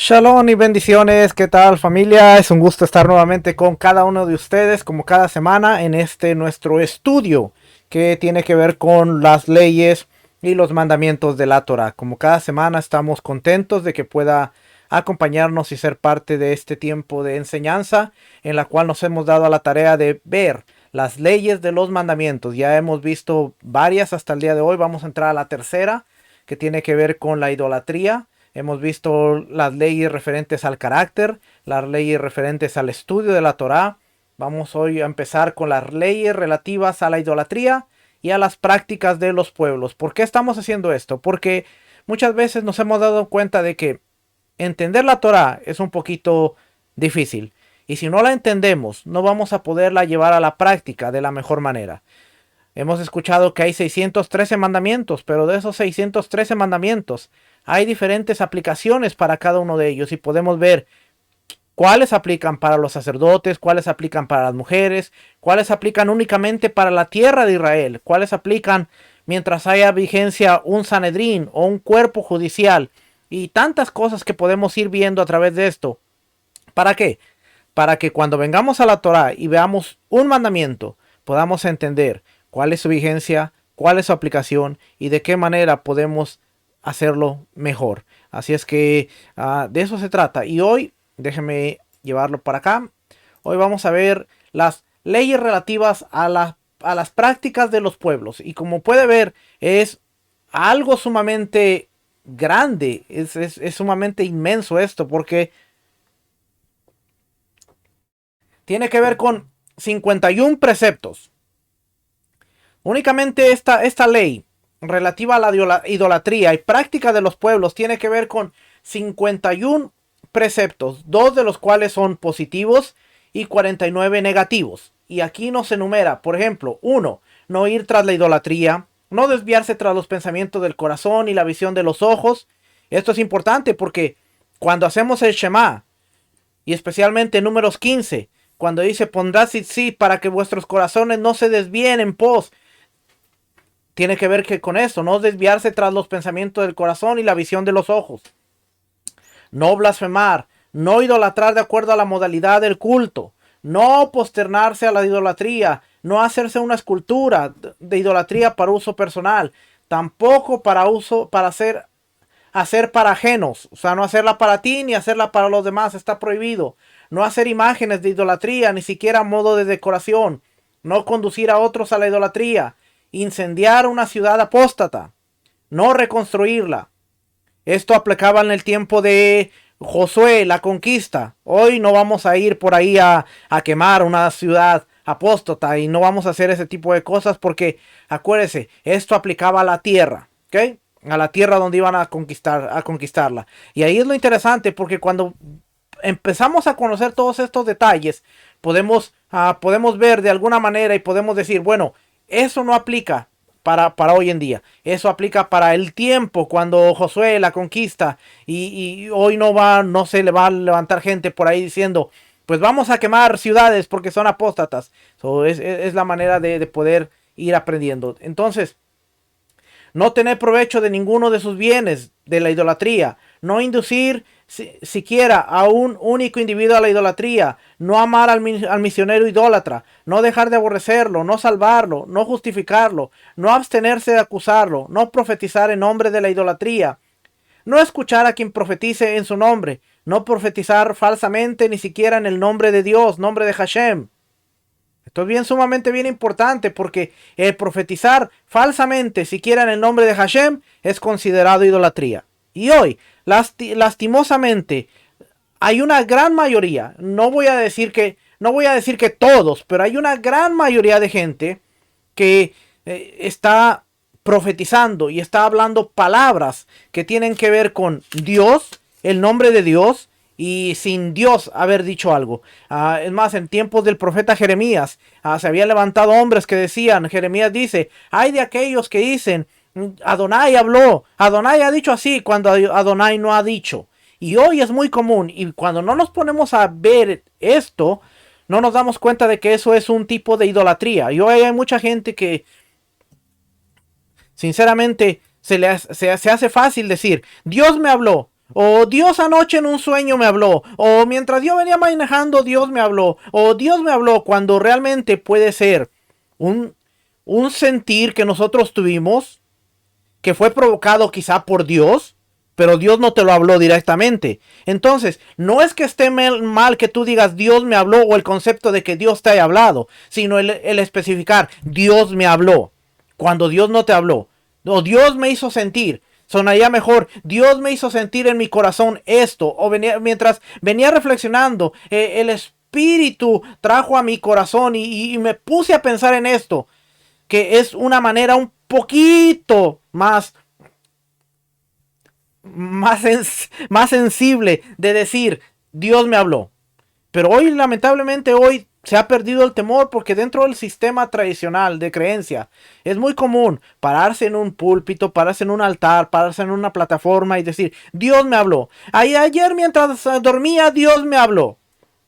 Shalom y bendiciones, ¿qué tal familia? Es un gusto estar nuevamente con cada uno de ustedes como cada semana en este nuestro estudio que tiene que ver con las leyes y los mandamientos de la Torah. Como cada semana estamos contentos de que pueda acompañarnos y ser parte de este tiempo de enseñanza en la cual nos hemos dado a la tarea de ver las leyes de los mandamientos. Ya hemos visto varias hasta el día de hoy, vamos a entrar a la tercera que tiene que ver con la idolatría. Hemos visto las leyes referentes al carácter, las leyes referentes al estudio de la Torá. Vamos hoy a empezar con las leyes relativas a la idolatría y a las prácticas de los pueblos. ¿Por qué estamos haciendo esto? Porque muchas veces nos hemos dado cuenta de que entender la Torá es un poquito difícil. Y si no la entendemos, no vamos a poderla llevar a la práctica de la mejor manera. Hemos escuchado que hay 613 mandamientos, pero de esos 613 mandamientos hay diferentes aplicaciones para cada uno de ellos y podemos ver cuáles aplican para los sacerdotes, cuáles aplican para las mujeres, cuáles aplican únicamente para la tierra de Israel, cuáles aplican mientras haya vigencia un Sanedrín o un cuerpo judicial y tantas cosas que podemos ir viendo a través de esto. ¿Para qué? Para que cuando vengamos a la Torá y veamos un mandamiento, podamos entender cuál es su vigencia, cuál es su aplicación y de qué manera podemos hacerlo mejor. Así es que de eso se trata. Y hoy, déjenme llevarlo para acá. Hoy vamos a ver las leyes relativas a las prácticas de los pueblos. Y como puede ver, es algo sumamente grande. Es sumamente inmenso esto porque tiene que ver con 51 preceptos. Únicamente esta ley relativa a la idolatría y práctica de los pueblos tiene que ver con 51 preceptos, dos de los cuales son positivos y 49 negativos. Y aquí nos enumera, por ejemplo, 1. No ir tras la idolatría, no desviarse tras los pensamientos del corazón y la visión de los ojos. Esto es importante porque cuando hacemos el Shema, y especialmente en Números 15, cuando dice pondrás sí para que vuestros corazones no se desvíen en pos, tiene que ver que con esto, no desviarse tras los pensamientos del corazón y la visión de los ojos. No blasfemar, no idolatrar de acuerdo a la modalidad del culto, no posternarse a la idolatría, no hacerse una escultura de idolatría para uso personal, tampoco para hacer para ajenos, o sea, no hacerla para ti ni hacerla para los demás, está prohibido. No hacer imágenes de idolatría, ni siquiera a modo de decoración. No conducir a otros a la idolatría. Incendiar una ciudad apóstata. No reconstruirla. Esto aplicaba en el tiempo de Josué, la conquista. Hoy no vamos a ir por ahí a quemar una ciudad apóstata y no vamos a hacer ese tipo de cosas porque, acuérdese, esto aplicaba a la tierra, ¿ok? A la tierra donde iban a conquistarla. Y ahí es lo interesante porque cuando empezamos a conocer todos estos detalles, podemos ver de alguna manera y podemos decir, bueno, eso no aplica para hoy en día. Eso aplica para el tiempo cuando Josué la conquista y hoy no se le va a levantar gente por ahí diciendo, pues vamos a quemar ciudades porque son apóstatas. Es la manera de poder ir aprendiendo. Entonces, no tener provecho de ninguno de sus bienes, de la idolatría, no inducir siquiera a un único individuo a la idolatría, no amar al misionero idólatra, no dejar de aborrecerlo, no salvarlo, no justificarlo, no abstenerse de acusarlo, no profetizar en nombre de la idolatría, no escuchar a quien profetice en su nombre, no profetizar falsamente ni siquiera en el nombre de Dios, nombre de Hashem. Esto es bien sumamente bien importante porque el profetizar falsamente siquiera en el nombre de Hashem es considerado idolatría. Y hoy, lastimosamente, hay una gran mayoría, no voy a decir que todos, pero hay una gran mayoría de gente que está profetizando y está hablando palabras que tienen que ver con Dios, el nombre de Dios, y sin Dios haber dicho algo. Es más, en tiempos del profeta Jeremías, se habían levantado hombres que decían, Jeremías dice, hay de aquellos que dicen, Adonai habló, Adonai ha dicho así, cuando Adonai no ha dicho. Y hoy es muy común, y cuando no nos ponemos a ver esto, no nos damos cuenta de que eso es un tipo de idolatría. Y hoy hay mucha gente que, sinceramente, se hace fácil decir, Dios me habló. O Dios anoche en un sueño me habló. O mientras yo venía manejando Dios me habló. O Dios me habló, cuando realmente puede ser un, un sentir que nosotros tuvimos, que fue provocado quizá por Dios, pero Dios no te lo habló directamente. Entonces, no es que esté mal que tú digas Dios me habló o el concepto de que Dios te haya hablado, sino el especificar Dios me habló cuando Dios no te habló. O Dios me hizo sentir. Sonaría mejor, Dios me hizo sentir en mi corazón esto. O mientras venía reflexionando, el Espíritu trajo a mi corazón y me puse a pensar en esto, que es una manera un poquito más sensible de decir Dios me habló. Pero hoy, lamentablemente, hoy se ha perdido el temor, porque dentro del sistema tradicional de creencia es muy común pararse en un púlpito, pararse en un altar, pararse en una plataforma y decir Dios me habló. Ayer mientras dormía Dios me habló.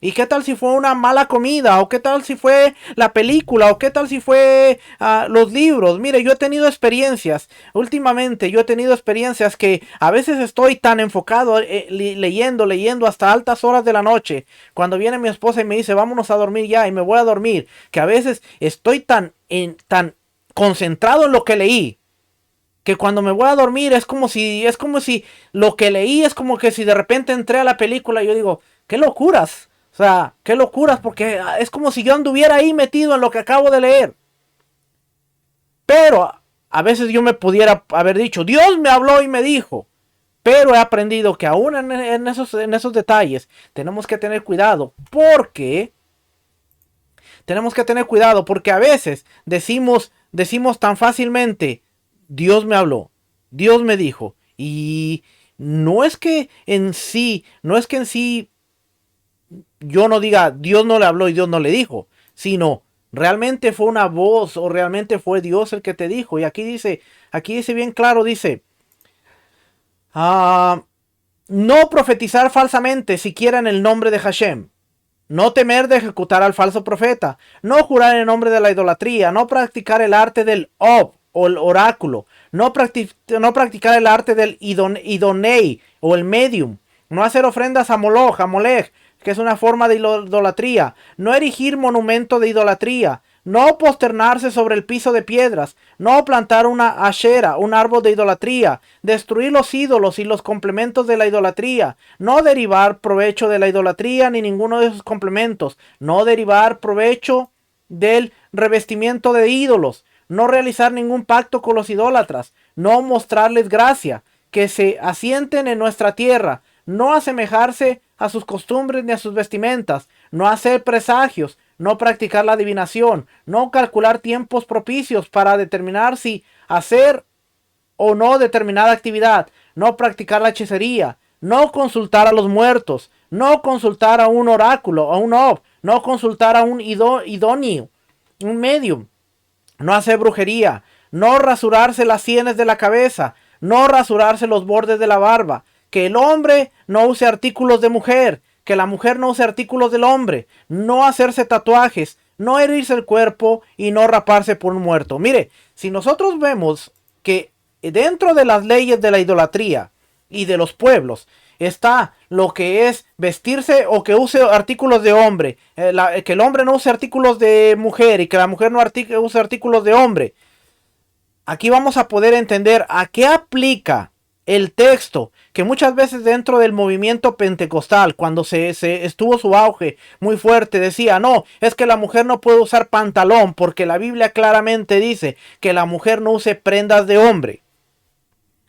¿Y qué tal si fue una mala comida? ¿O qué tal si fue la película? ¿O qué tal si fue los libros? Mire, yo he tenido experiencias. Últimamente yo he tenido experiencias que a veces estoy tan enfocado leyendo hasta altas horas de la noche. Cuando viene mi esposa y me dice, vámonos a dormir ya, y me voy a dormir. Que a veces estoy tan concentrado en lo que leí, que cuando me voy a dormir es como si lo que leí es como que si de repente entré a la película y yo digo, qué locuras. O sea, qué locuras, porque es como si yo anduviera ahí metido en lo que acabo de leer. Pero a veces yo me pudiera haber dicho, Dios me habló y me dijo. Pero he aprendido que aún en esos detalles tenemos que tener cuidado, porque a veces decimos tan fácilmente, Dios me habló, Dios me dijo. Y no es que en sí yo no diga Dios no le habló y Dios no le dijo, sino realmente fue una voz o realmente fue Dios el que te dijo. Y aquí dice bien claro, dice, ah, no profetizar falsamente siquiera en el nombre de Hashem. No temer de ejecutar al falso profeta. No jurar en nombre de la idolatría. No practicar el arte del Ob o el oráculo. No practicar el arte del idonei o el medium. No hacer ofrendas a Moloch, a Molech, que es una forma de idolatría. No erigir monumento de idolatría. No posternarse sobre el piso de piedras. No plantar una ashera, un árbol de idolatría. Destruir los ídolos y los complementos de la idolatría. No derivar provecho de la idolatría ni ninguno de sus complementos. No derivar provecho del revestimiento de ídolos. No realizar ningún pacto con los idólatras. No mostrarles gracia. Que se asienten en nuestra tierra. No asemejarse a sus costumbres ni a sus vestimentas. No hacer presagios. No practicar la adivinación, no calcular tiempos propicios para determinar si hacer o no determinada actividad, no practicar la hechicería, no consultar a los muertos, no consultar a un oráculo, a un ob, no consultar a un idóneo, un medium, no hacer brujería, no rasurarse las sienes de la cabeza, no rasurarse los bordes de la barba, que el hombre no use artículos de mujer, que la mujer no use artículos del hombre, no hacerse tatuajes, no herirse el cuerpo y no raparse por un muerto. Mire, si nosotros vemos que dentro de las leyes de la idolatría y de los pueblos está lo que es vestirse o que use artículos de hombre, que el hombre no use artículos de mujer y que la mujer no use artículos de hombre, aquí vamos a poder entender a qué aplica el texto que muchas veces dentro del movimiento pentecostal, cuando se estuvo su auge muy fuerte, decía, no, es que la mujer no puede usar pantalón porque la Biblia claramente dice que la mujer no use prendas de hombre.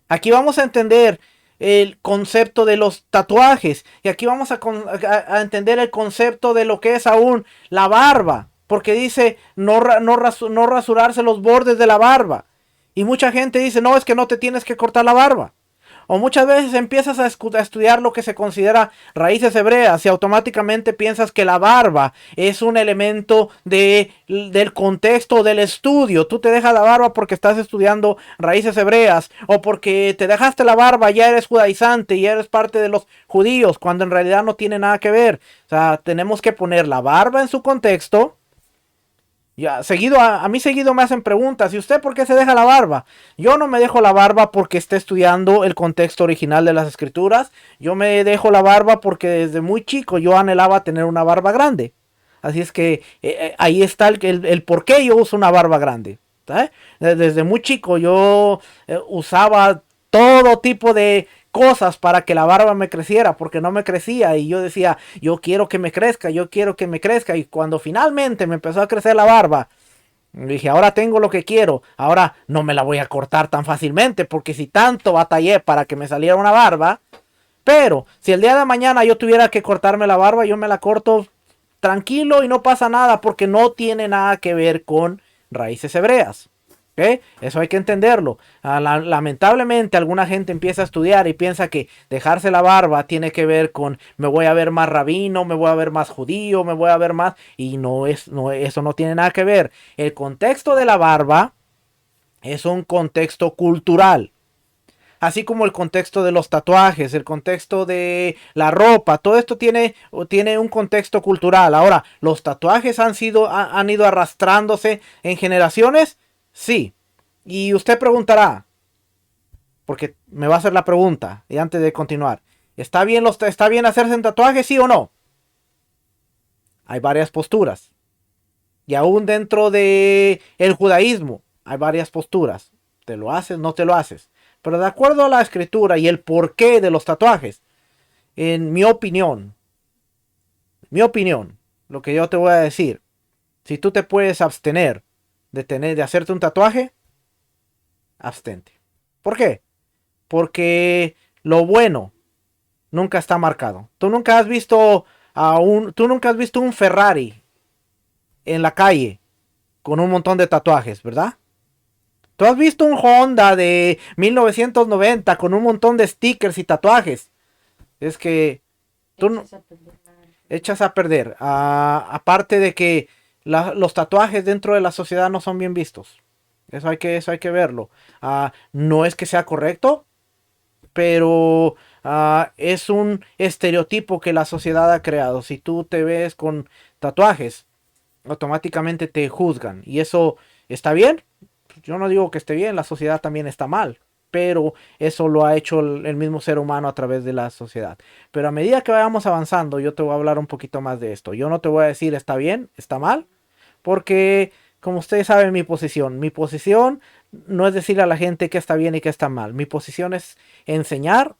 Aquí vamos a entender el concepto de los tatuajes y aquí vamos a entender el concepto de lo que es aún la barba, porque dice no rasurarse los bordes de la barba. Y mucha gente dice, no, es que no te tienes que cortar la barba. O muchas veces empiezas a estudiar lo que se considera raíces hebreas y automáticamente piensas que la barba es un elemento del contexto del estudio. Tú te dejas la barba porque estás estudiando raíces hebreas o porque te dejaste la barba, ya eres judaizante y eres parte de los judíos, cuando en realidad no tiene nada que ver. O sea, tenemos que poner la barba en su contexto Ya, seguido, a mí seguido me hacen preguntas. ¿Y usted por qué se deja la barba? Yo no me dejo la barba porque esté estudiando el contexto original de las escrituras. Yo me dejo la barba porque desde muy chico yo anhelaba tener una barba grande. Así es que ahí está el por qué yo uso una barba grande. ¿Sabe? Desde muy chico yo usaba todo tipo de cosas para que la barba me creciera, porque no me crecía y yo decía, yo quiero que me crezca, yo quiero que me crezca, y cuando finalmente me empezó a crecer la barba, dije, ahora tengo lo que quiero, ahora no me la voy a cortar tan fácilmente, porque si tanto batallé para que me saliera una barba, pero si el día de mañana yo tuviera que cortarme la barba, yo me la corto tranquilo y no pasa nada, porque no tiene nada que ver con raíces hebreas. ¿Okay? Eso hay que entenderlo. Lamentablemente alguna gente empieza a estudiar y piensa que dejarse la barba tiene que ver con me voy a ver más rabino, me voy a ver más judío, me voy a ver más, y eso no tiene nada que ver. El contexto de la barba es un contexto cultural. Así como el contexto de los tatuajes, el contexto de la ropa, todo esto tiene un contexto cultural. Ahora, ¿los tatuajes han ido arrastrándose en generaciones? Sí. Y usted preguntará, porque me va a hacer la pregunta, y antes de continuar, ¿está bien hacerse un tatuaje, sí o no? Hay varias posturas. Y aún dentro de el judaísmo hay varias posturas. ¿Te lo haces? ¿No te lo haces? Pero de acuerdo a la escritura y el porqué de los tatuajes, en mi opinión, lo que yo te voy a decir, si tú te puedes abstener de hacerte un tatuaje, abstente. ¿Por qué? Porque lo bueno nunca está marcado. Tú nunca has visto un Ferrari en la calle con un montón de tatuajes, ¿verdad? Tú has visto un Honda de 1990 con un montón de stickers y tatuajes. Es que tú no, echas a perder. Aparte de que los tatuajes dentro de la sociedad no son bien vistos. Eso hay que verlo. No es que sea correcto, pero es un estereotipo que la sociedad ha creado. Si tú te ves con tatuajes, automáticamente te juzgan. ¿Y eso está bien? Yo no digo que esté bien, la sociedad también está mal, pero eso lo ha hecho el mismo ser humano a través de la sociedad. Pero a medida que vayamos avanzando, yo te voy a hablar un poquito más de esto. Yo no te voy a decir está bien, está mal, porque como ustedes saben mi posición no es decirle a la gente que está bien y que está mal. Mi posición es enseñar,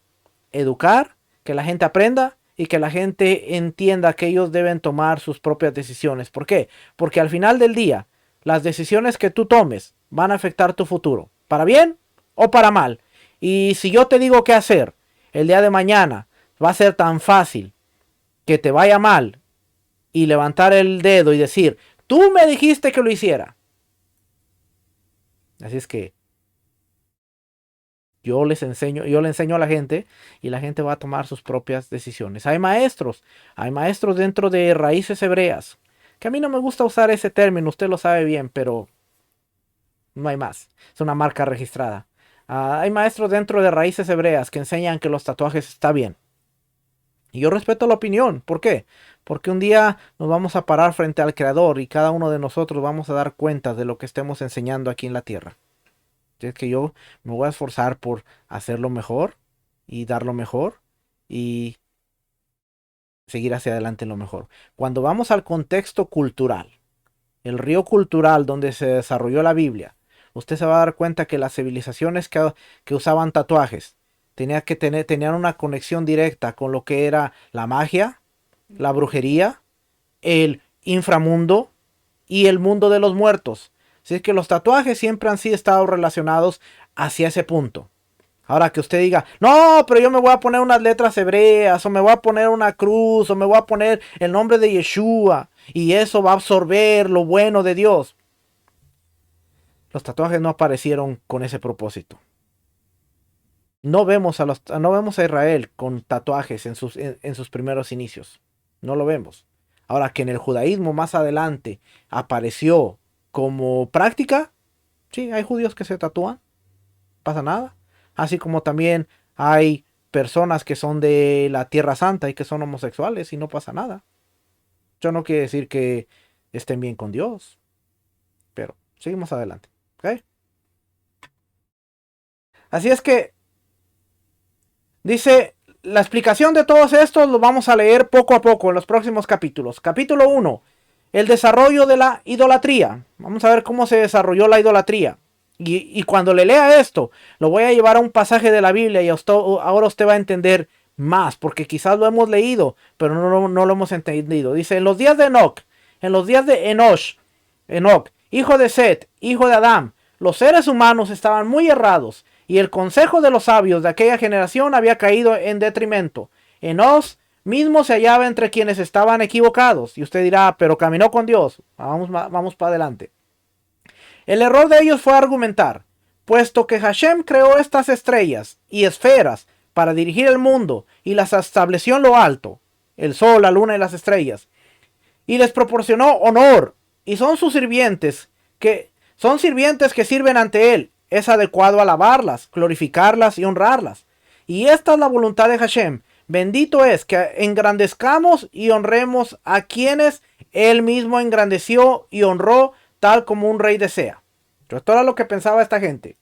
educar, que la gente aprenda y que la gente entienda que ellos deben tomar sus propias decisiones. ¿Por qué? Porque al final del día, las decisiones que tú tomes van a afectar tu futuro, para bien o para mal. Y si yo te digo qué hacer, el día de mañana va a ser tan fácil que te vaya mal y levantar el dedo y decir, tú me dijiste que lo hiciera. Así es que yo le enseño a la gente y la gente va a tomar sus propias decisiones. Hay maestros dentro de raíces hebreas, que a mí no me gusta usar ese término, usted lo sabe bien, pero no hay más. Es una marca registrada. Hay maestros dentro de raíces hebreas que enseñan que los tatuajes está bien. Y yo respeto la opinión. ¿Por qué? Porque un día nos vamos a parar frente al Creador y cada uno de nosotros vamos a dar cuenta de lo que estemos enseñando aquí en la tierra. Es que yo me voy a esforzar por hacerlo mejor y dar lo mejor y seguir hacia adelante en lo mejor. Cuando vamos al contexto cultural, el río cultural donde se desarrolló la Biblia, usted se va a dar cuenta que las civilizaciones que usaban tatuajes tenían una conexión directa con lo que era la magia, la brujería, el inframundo y el mundo de los muertos. Así es que los tatuajes siempre han sido estado relacionados hacia ese punto. Ahora que usted diga, no, pero yo me voy a poner unas letras hebreas, o me voy a poner una cruz, o me voy a poner el nombre de Yeshua, y eso va a absorber lo bueno de Dios. Los tatuajes no aparecieron con ese propósito. No vemos a Israel con tatuajes en sus primeros inicios. No lo vemos. Ahora que en el judaísmo más adelante apareció como práctica, sí, hay judíos que se tatúan, pasa nada. Así como también hay personas que son de la Tierra Santa y que son homosexuales y no pasa nada. Eso no quiere decir que estén bien con Dios. Pero seguimos adelante. ¿Ok? Así es que dice, la explicación de todos estos lo vamos a leer poco a poco en los próximos capítulos. Capítulo 1, el desarrollo de la idolatría. Vamos a ver cómo se desarrolló la idolatría. Y cuando le lea esto, lo voy a llevar a un pasaje de la Biblia y ahora usted va a entender más, porque quizás lo hemos leído, pero no lo hemos entendido. Dice, en los días de Enoch, en los días de Enoch, hijo de Set, hijo de Adán, los seres humanos estaban muy errados, y el consejo de los sabios de aquella generación había caído en detrimento. Enoch mismo se hallaba entre quienes estaban equivocados. Y usted dirá, pero caminó con Dios. Vamos para adelante. El error de ellos fue argumentar, puesto que Hashem creó estas estrellas y esferas para dirigir el mundo y las estableció en lo alto, el sol, la luna y las estrellas, y les proporcionó honor, y son sus sirvientes que sirven ante él. Es adecuado alabarlas, glorificarlas y honrarlas. Y esta es la voluntad de Hashem. Bendito es que engrandezcamos y honremos a quienes él mismo engrandeció y honró tal como un rey desea. Esto era lo que pensaba esta gente.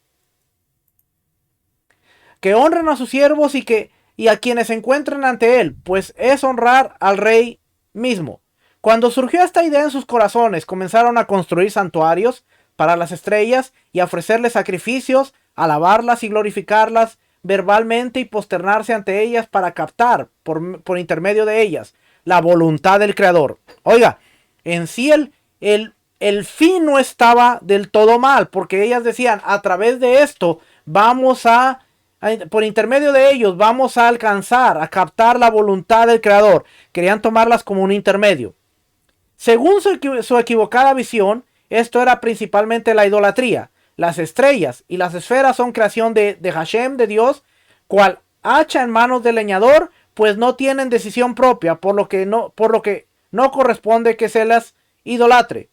Que honren a sus siervos y a quienes se encuentren ante él, pues es honrar al rey mismo. Cuando surgió esta idea en sus corazones, comenzaron a construir santuarios para las estrellas y a ofrecerles sacrificios, alabarlas y glorificarlas verbalmente y posternarse ante ellas para captar por intermedio de ellas la voluntad del Creador. Oiga, en sí el fin no estaba del todo mal, porque ellas decían, a través de esto por intermedio de ellos vamos a alcanzar, a captar la voluntad del Creador. Querían tomarlas como un intermedio. Según su equivocada visión, esto era principalmente la idolatría. Las estrellas y las esferas son creación de Hashem, de Dios, cual hacha en manos del leñador, pues no tienen decisión propia, por lo que no corresponde que se las idolatre.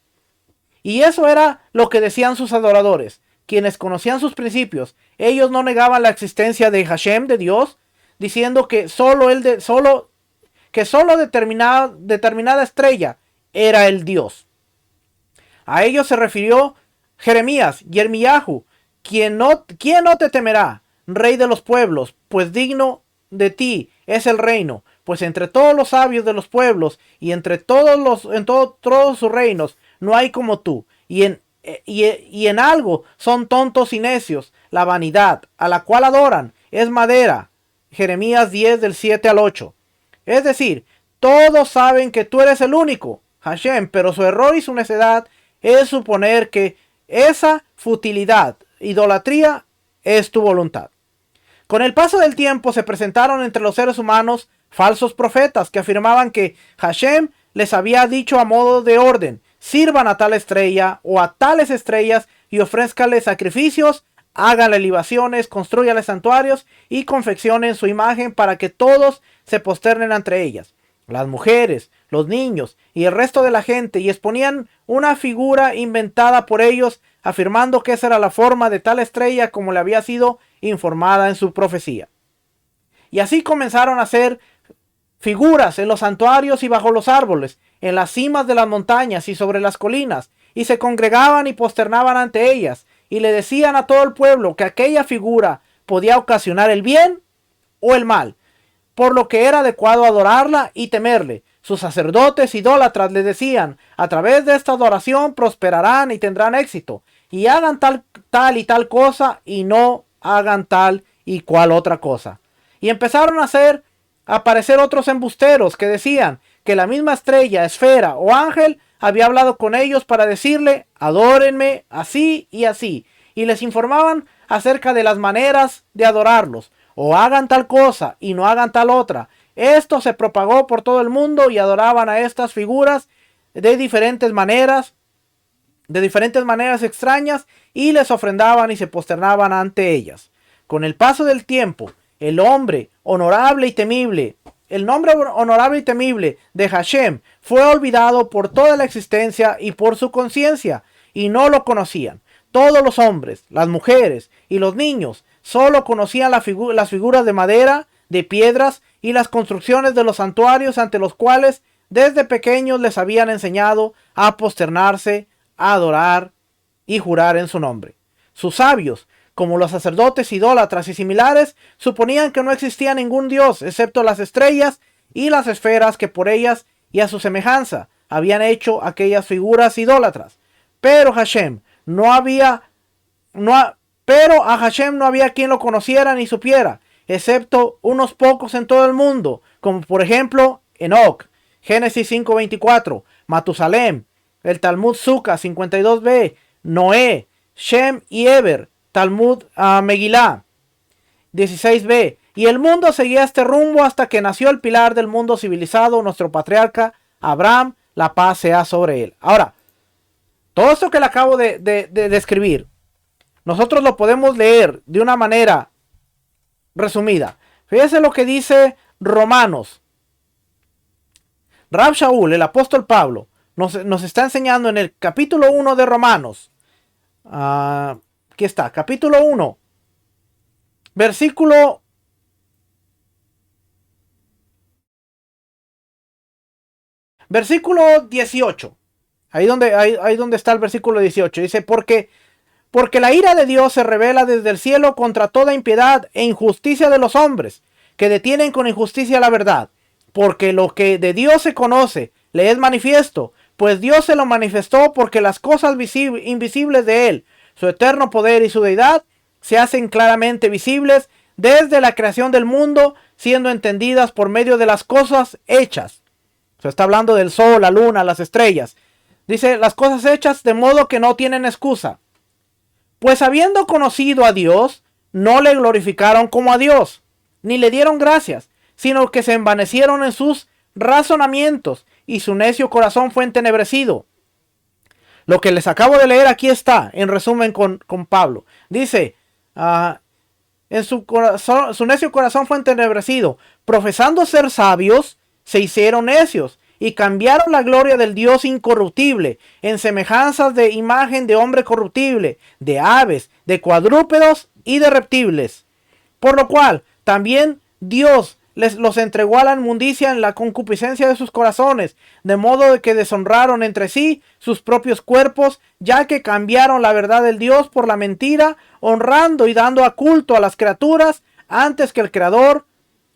Y eso era lo que decían sus adoradores, quienes conocían sus principios. Ellos no negaban la existencia de Hashem, de Dios, diciendo que solo determinada estrella era el Dios. A ellos se refirió Jeremías, Yirmiyahu, ¿quién no te temerá, rey de los pueblos? Pues digno de ti es el reino, pues entre todos los sabios de los pueblos y entre todos sus reinos no hay como tú, y en algo son tontos y necios. La vanidad a la cual adoran es madera. Jeremías 10 del 7 al 8. Es decir, todos saben que tú eres el único, Hashem, pero su error y su necedad es suponer que esa futilidad, idolatría, es tu voluntad. Con el paso del tiempo se presentaron entre los seres humanos falsos profetas que afirmaban que Hashem les había dicho a modo de orden: sirvan a tal estrella o a tales estrellas y ofrézcanle sacrificios, háganle libaciones, construyanle santuarios y confeccionen su imagen para que todos se posternen ante ellas. Las mujeres, los niños y el resto de la gente, y exponían una figura inventada por ellos, afirmando que esa era la forma de tal estrella como le había sido informada en su profecía. Y así comenzaron a hacer figuras en los santuarios y bajo los árboles, en las cimas de las montañas y sobre las colinas, y se congregaban y posternaban ante ellas, y le decían a todo el pueblo que aquella figura podía ocasionar el bien o el mal, por lo que era adecuado adorarla y temerle. Sus sacerdotes idólatras le decían: a través de esta adoración prosperarán y tendrán éxito, y hagan tal y tal cosa, y no hagan tal y cual otra cosa. Y empezaron a aparecer otros embusteros que decían que la misma estrella, esfera o ángel había hablado con ellos para decirle: adórenme así y así, y les informaban acerca de las maneras de adorarlos, o hagan tal cosa y no hagan tal otra. Esto se propagó por todo el mundo y adoraban a estas figuras de diferentes maneras extrañas, y les ofrendaban y se posternaban ante ellas. Con el paso del tiempo, el nombre honorable y temible de Hashem fue olvidado por toda la existencia y por su conciencia, y no lo conocían. Todos los hombres, las mujeres y los niños solo conocían las figuras de madera, de piedras y las construcciones de los santuarios ante los cuales desde pequeños les habían enseñado a posternarse, a adorar y jurar en su nombre. Sus sabios, como los sacerdotes idólatras y similares, suponían que no existía ningún dios excepto las estrellas y las esferas que por ellas y a su semejanza habían hecho aquellas figuras idólatras. Pero pero a Hashem no había quien lo conociera ni supiera, excepto unos pocos en todo el mundo, como por ejemplo Enoch, Génesis 5:24, Matusalem, el Talmud Sukkah 52b, Noé, Shem y Eber, Talmud Megilá 16b. Y el mundo seguía este rumbo hasta que nació el pilar del mundo civilizado, nuestro patriarca Abraham, la paz sea sobre él. Ahora, todo esto que le acabo de describir, nosotros lo podemos leer de una manera resumida. Fíjese lo que dice Romanos. Rab Shaul, el apóstol Pablo, nos está enseñando en el capítulo 1 de Romanos. Aquí está, capítulo 1, versículo 18. Ahí donde está el versículo 18. Dice, porque la ira de Dios se revela desde el cielo contra toda impiedad e injusticia de los hombres, que detienen con injusticia la verdad. Porque lo que de Dios se conoce le es manifiesto, pues Dios se lo manifestó porque las cosas invisibles de él, su eterno poder y su deidad, se hacen claramente visibles desde la creación del mundo, siendo entendidas por medio de las cosas hechas. Se está hablando del sol, la luna, las estrellas. Dice, las cosas hechas de modo que no tienen excusa. Pues habiendo conocido a Dios, no le glorificaron como a Dios, ni le dieron gracias, sino que se envanecieron en sus razonamientos, y su necio corazón fue entenebrecido. Lo que les acabo de leer aquí está, en resumen con Pablo. Dice, en su necio corazón fue entenebrecido, profesando ser sabios, se hicieron necios, y cambiaron la gloria del Dios incorruptible en semejanzas de imagen de hombre corruptible, de aves, de cuadrúpedos y de reptiles. Por lo cual también Dios los entregó a la inmundicia en la concupiscencia de sus corazones, de modo de que deshonraron entre sí sus propios cuerpos, ya que cambiaron la verdad del Dios por la mentira, honrando y dando a culto a las criaturas antes que el Creador,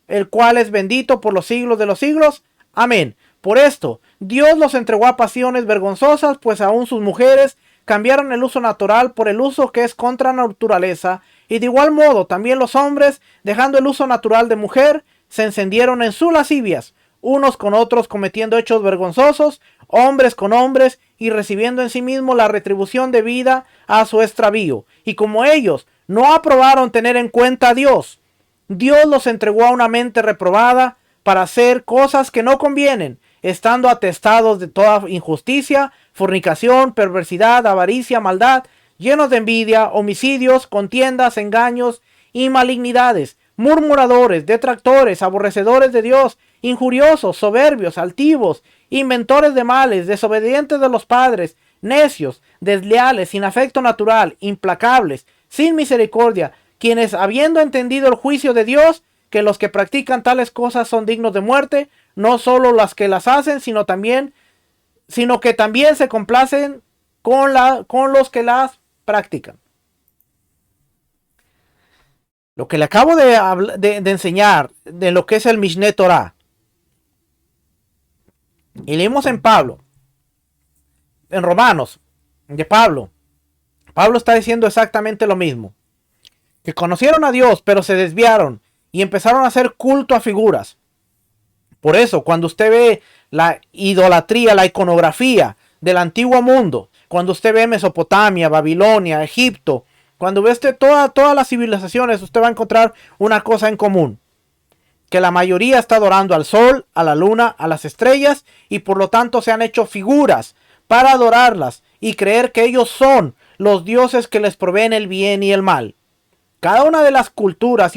el cual es bendito por los siglos de los siglos. Amén. Por esto, Dios los entregó a pasiones vergonzosas, pues aún sus mujeres cambiaron el uso natural por el uso que es contra naturaleza, y de igual modo también los hombres, dejando el uso natural de mujer, se encendieron en sus lascivias, unos con otros cometiendo hechos vergonzosos, hombres con hombres, y recibiendo en sí mismos la retribución debida a su extravío. Y como ellos no aprobaron tener en cuenta a Dios, Dios los entregó a una mente reprobada para hacer cosas que no convienen, estando atestados de toda injusticia, fornicación, perversidad, avaricia, maldad, llenos de envidia, homicidios, contiendas, engaños y malignidades, murmuradores, detractores, aborrecedores de Dios, injuriosos, soberbios, altivos, inventores de males, desobedientes de los padres, necios, desleales, sin afecto natural, implacables, sin misericordia, quienes habiendo entendido el juicio de Dios, que los que practican tales cosas son dignos de muerte, no solo las que las hacen, sino que también se complacen con los que las practican. Lo que le acabo de enseñar de lo que es el Mishneh Torah, y leímos en Romanos, de Pablo está diciendo exactamente lo mismo. Que conocieron a Dios, pero se desviaron y empezaron a hacer culto a figuras. Por eso, cuando usted ve la idolatría, la iconografía del antiguo mundo, cuando usted ve Mesopotamia, Babilonia, Egipto, cuando ve usted todas las civilizaciones, usted va a encontrar una cosa en común. Que la mayoría está adorando al sol, a la luna, a las estrellas, y por lo tanto se han hecho figuras para adorarlas y creer que ellos son los dioses que les proveen el bien y el mal. Cada una de las culturas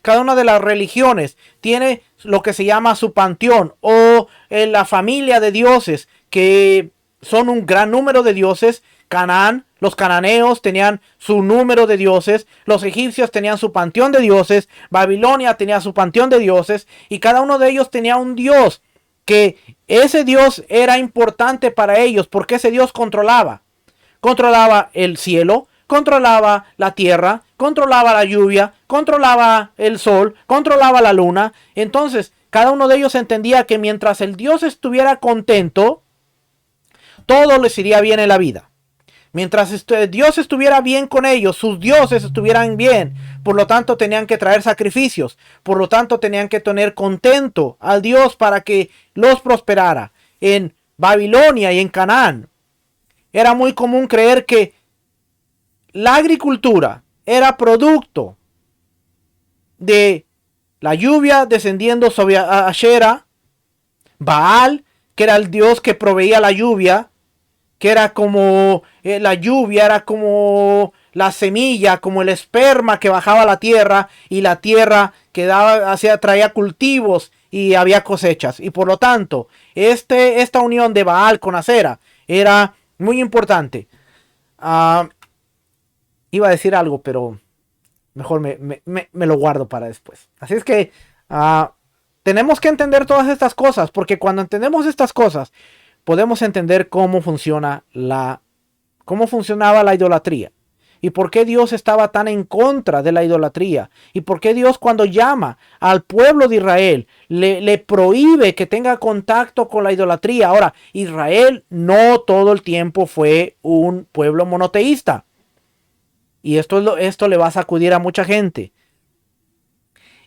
cada una de las religiones tiene lo que se llama su panteón o la familia de dioses, que son un gran número de dioses. Canaán, los cananeos tenían su número de dioses, los egipcios tenían su panteón de dioses, Babilonia tenía su panteón de dioses, y cada uno de ellos tenía un dios, que ese dios era importante para ellos porque ese dios controlaba. controlaba el cielo, controlaba la tierra, controlaba la lluvia, controlaba el sol, controlaba la luna. Entonces, cada uno de ellos entendía que mientras el Dios estuviera contento, todo les iría bien en la vida. Mientras Dios estuviera bien con ellos, sus dioses estuvieran bien. Por lo tanto, tenían que traer sacrificios. Por lo tanto, tenían que tener contento al Dios para que los prosperara. En Babilonia y en Canaán era muy común creer que la agricultura era producto de la lluvia descendiendo sobre Ashera, Baal, que era el dios que proveía la lluvia, que era como la lluvia, era como la semilla, como el esperma que bajaba a la tierra, y la tierra que daba, traía cultivos y había cosechas. Y por lo tanto, esta unión de Baal con Acera era muy importante. Iba a decir algo, pero mejor me lo guardo para después. Así es que tenemos que entender todas estas cosas, porque cuando entendemos estas cosas, podemos entender cómo funcionaba la idolatría. Y por qué Dios estaba tan en contra de la idolatría. Y por qué Dios, cuando llama al pueblo de Israel, le prohíbe que tenga contacto con la idolatría. Ahora, Israel no todo el tiempo fue un pueblo monoteísta. Y esto le va a sacudir a mucha gente.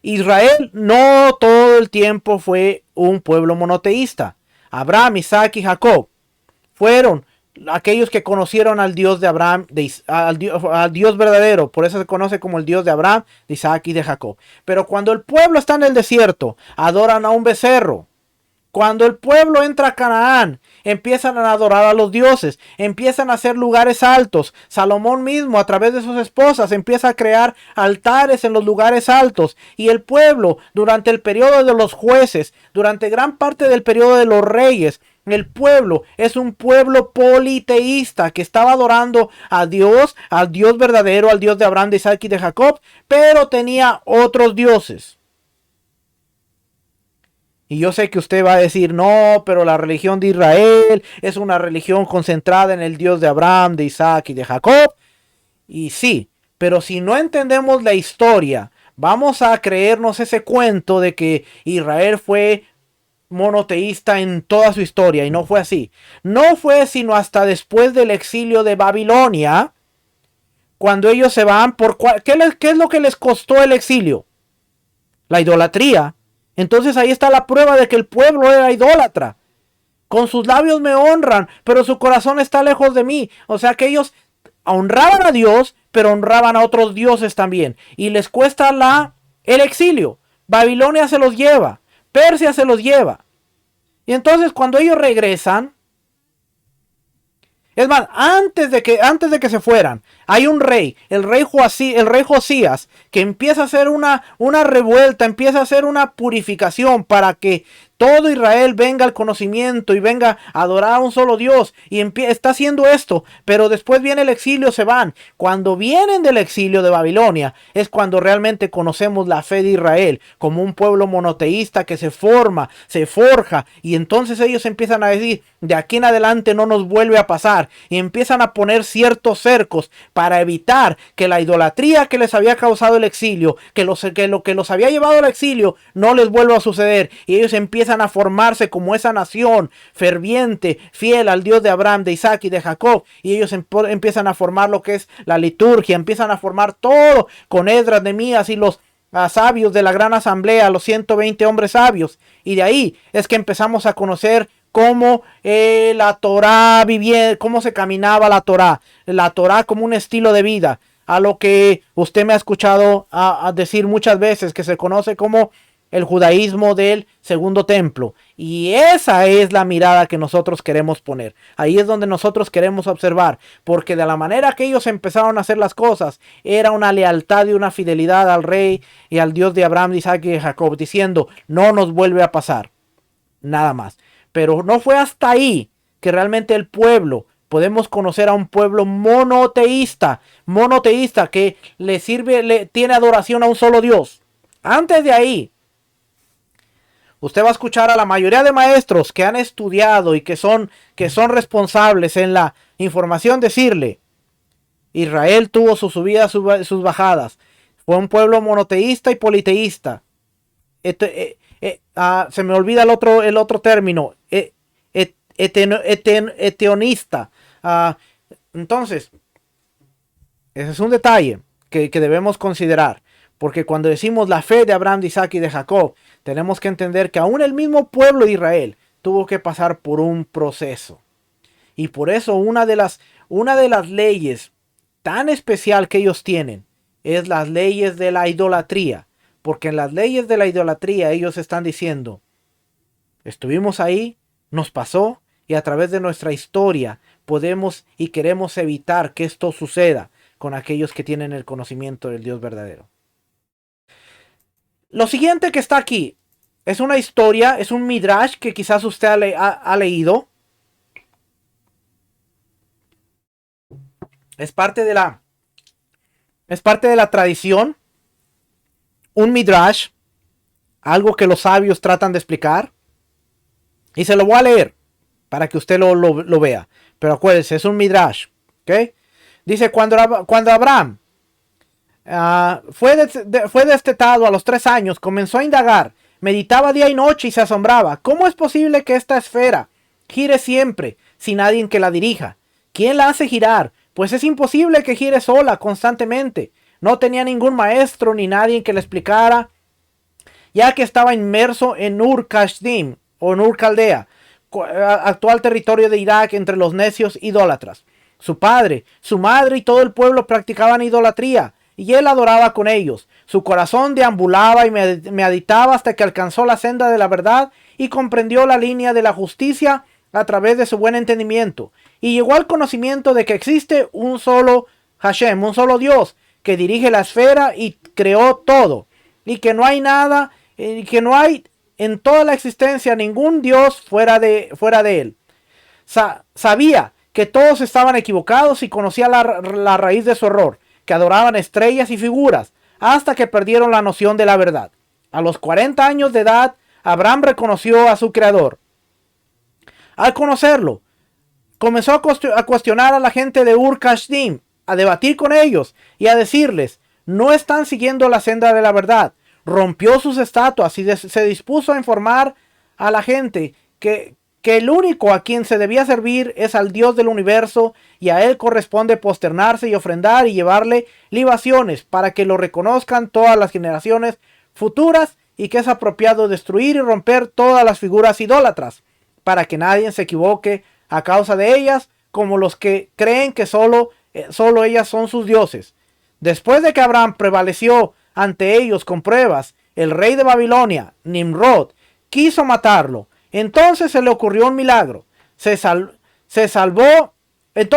Israel no todo el tiempo fue un pueblo monoteísta. Abraham, Isaac y Jacob fueron aquellos que conocieron al Dios de Abraham, al Dios verdadero. Por eso se conoce como el Dios de Abraham, de Isaac y de Jacob. Pero cuando el pueblo está en el desierto, adoran a un becerro. Cuando el pueblo entra a Canaán, empiezan a adorar a los dioses, empiezan a hacer lugares altos. Salomón mismo, a través de sus esposas, empieza a crear altares en los lugares altos. Y el pueblo, durante el periodo de los jueces, durante gran parte del periodo de los reyes, el pueblo es un pueblo politeísta que estaba adorando a Dios, al Dios verdadero, al Dios de Abraham, de Isaac y de Jacob, pero tenía otros dioses. Y yo sé que usted va a decir, no, pero la religión de Israel es una religión concentrada en el Dios de Abraham, de Isaac y de Jacob. Y sí, pero si no entendemos la historia, vamos a creernos ese cuento de que Israel fue monoteísta en toda su historia, y no fue así. No fue sino hasta después del exilio de Babilonia, cuando ellos se van ¿qué es lo que les costó el exilio? La idolatría. Entonces ahí está la prueba de que el pueblo era idólatra. Con sus labios me honran, pero su corazón está lejos de mí. O sea que ellos honraban a Dios, pero honraban a otros dioses también. Y les cuesta el exilio. Babilonia se los lleva. Persia se los lleva. Y entonces cuando ellos regresan, es más, antes de que se fueran, hay un rey, el rey Josías, que empieza a hacer una revuelta, empieza a hacer una purificación para que todo Israel venga al conocimiento y venga a adorar a un solo Dios. Y está haciendo esto, pero después viene el exilio, se van. Cuando vienen del exilio de Babilonia, es cuando realmente conocemos la fe de Israel como un pueblo monoteísta que se forma, se forja. Y entonces ellos empiezan a decir, de aquí en adelante no nos vuelve a pasar. Y empiezan a poner ciertos cercos para evitar que la idolatría que les había causado el exilio, que lo que los había llevado al exilio, no les vuelva a suceder. Y ellos empiezan a formarse como esa nación ferviente, fiel al Dios de Abraham, de Isaac y de Jacob. Y ellos empiezan a formar lo que es la liturgia, empiezan a formar todo con Esdras, Nehemías y los sabios de la gran asamblea, los 120 hombres sabios. Y de ahí es que empezamos a conocer cómo la Torá vivía, cómo se caminaba la Torá como un estilo de vida, a lo que usted me ha escuchado a decir muchas veces, que se conoce como el judaísmo del segundo templo. Y esa es la mirada que nosotros queremos poner. Ahí es donde nosotros queremos observar, porque de la manera que ellos empezaron a hacer las cosas, era una lealtad y una fidelidad al rey y al Dios de Abraham, de Isaac y de Jacob, diciendo, no nos vuelve a pasar, nada más. Pero no fue hasta ahí que realmente el pueblo, podemos conocer a un pueblo monoteísta que tiene adoración a un solo Dios. Antes de ahí, Usted va a escuchar a la mayoría de maestros que han estudiado y que son responsables en la información decirle: Israel tuvo sus subidas, sus bajadas. Fue un pueblo monoteísta y politeísta. Se me olvida el otro término. Eteonista. Entonces, ese es un detalle que debemos considerar. Porque cuando decimos la fe de Abraham, de Isaac y de Jacob, tenemos que entender que aún el mismo pueblo de Israel tuvo que pasar por un proceso. Y por eso una de las leyes tan especial que ellos tienen es las leyes de la idolatría. Porque en las leyes de la idolatría ellos están diciendo: estuvimos ahí, nos pasó, y a través de nuestra historia podemos y queremos evitar que esto suceda con aquellos que tienen el conocimiento del Dios verdadero. Lo siguiente que está aquí es una historia, es un midrash que quizás usted ha leído. Es parte de la tradición. Un midrash, algo que los sabios tratan de explicar. Y se lo voy a leer para que usted lo vea. Pero acuérdese, es un midrash. ¿Okay? Dice: cuando Abraham fue destetado a los 3 años, comenzó a indagar, meditaba día y noche y se asombraba. ¿Cómo es posible que esta esfera gire siempre sin nadie que la dirija? ¿Quién la hace girar? Pues es imposible que gire sola constantemente. No tenía ningún maestro ni nadie que le explicara, ya que estaba inmerso en Ur-Kasdim o en Ur-Caldea, actual territorio de Irak, entre los necios idólatras. Su padre, su madre y todo el pueblo practicaban idolatría, y él adoraba con ellos. Su corazón deambulaba y meditaba hasta que alcanzó la senda de la verdad y comprendió la línea de la justicia a través de su buen entendimiento, y llegó al conocimiento de que existe un solo Hashem, un solo Dios, que dirige la esfera y creó todo, y que no hay nada, que no hay en toda la existencia ningún Dios fuera de él. Sabía que todos estaban equivocados y conocía la raíz de su error, que adoraban estrellas y figuras, hasta que perdieron la noción de la verdad. A los 40 años de edad, Abraham reconoció a su creador. Al conocerlo, comenzó a cuestionar a la gente de Ur-Kasdim, a debatir con ellos y a decirles: no están siguiendo la senda de la verdad. Rompió sus estatuas y se dispuso a informar a la gente que el único a quien se debía servir es al Dios del universo, y a él corresponde posternarse y ofrendar y llevarle libaciones para que lo reconozcan todas las generaciones futuras, y que es apropiado destruir y romper todas las figuras idólatras, para que nadie se equivoque a causa de ellas, como los que creen que solo ellas son sus dioses. Después de que Abraham prevaleció ante ellos con pruebas, el rey de Babilonia, Nimrod, quiso matarlo. Entonces se le ocurrió un milagro. Se salvó del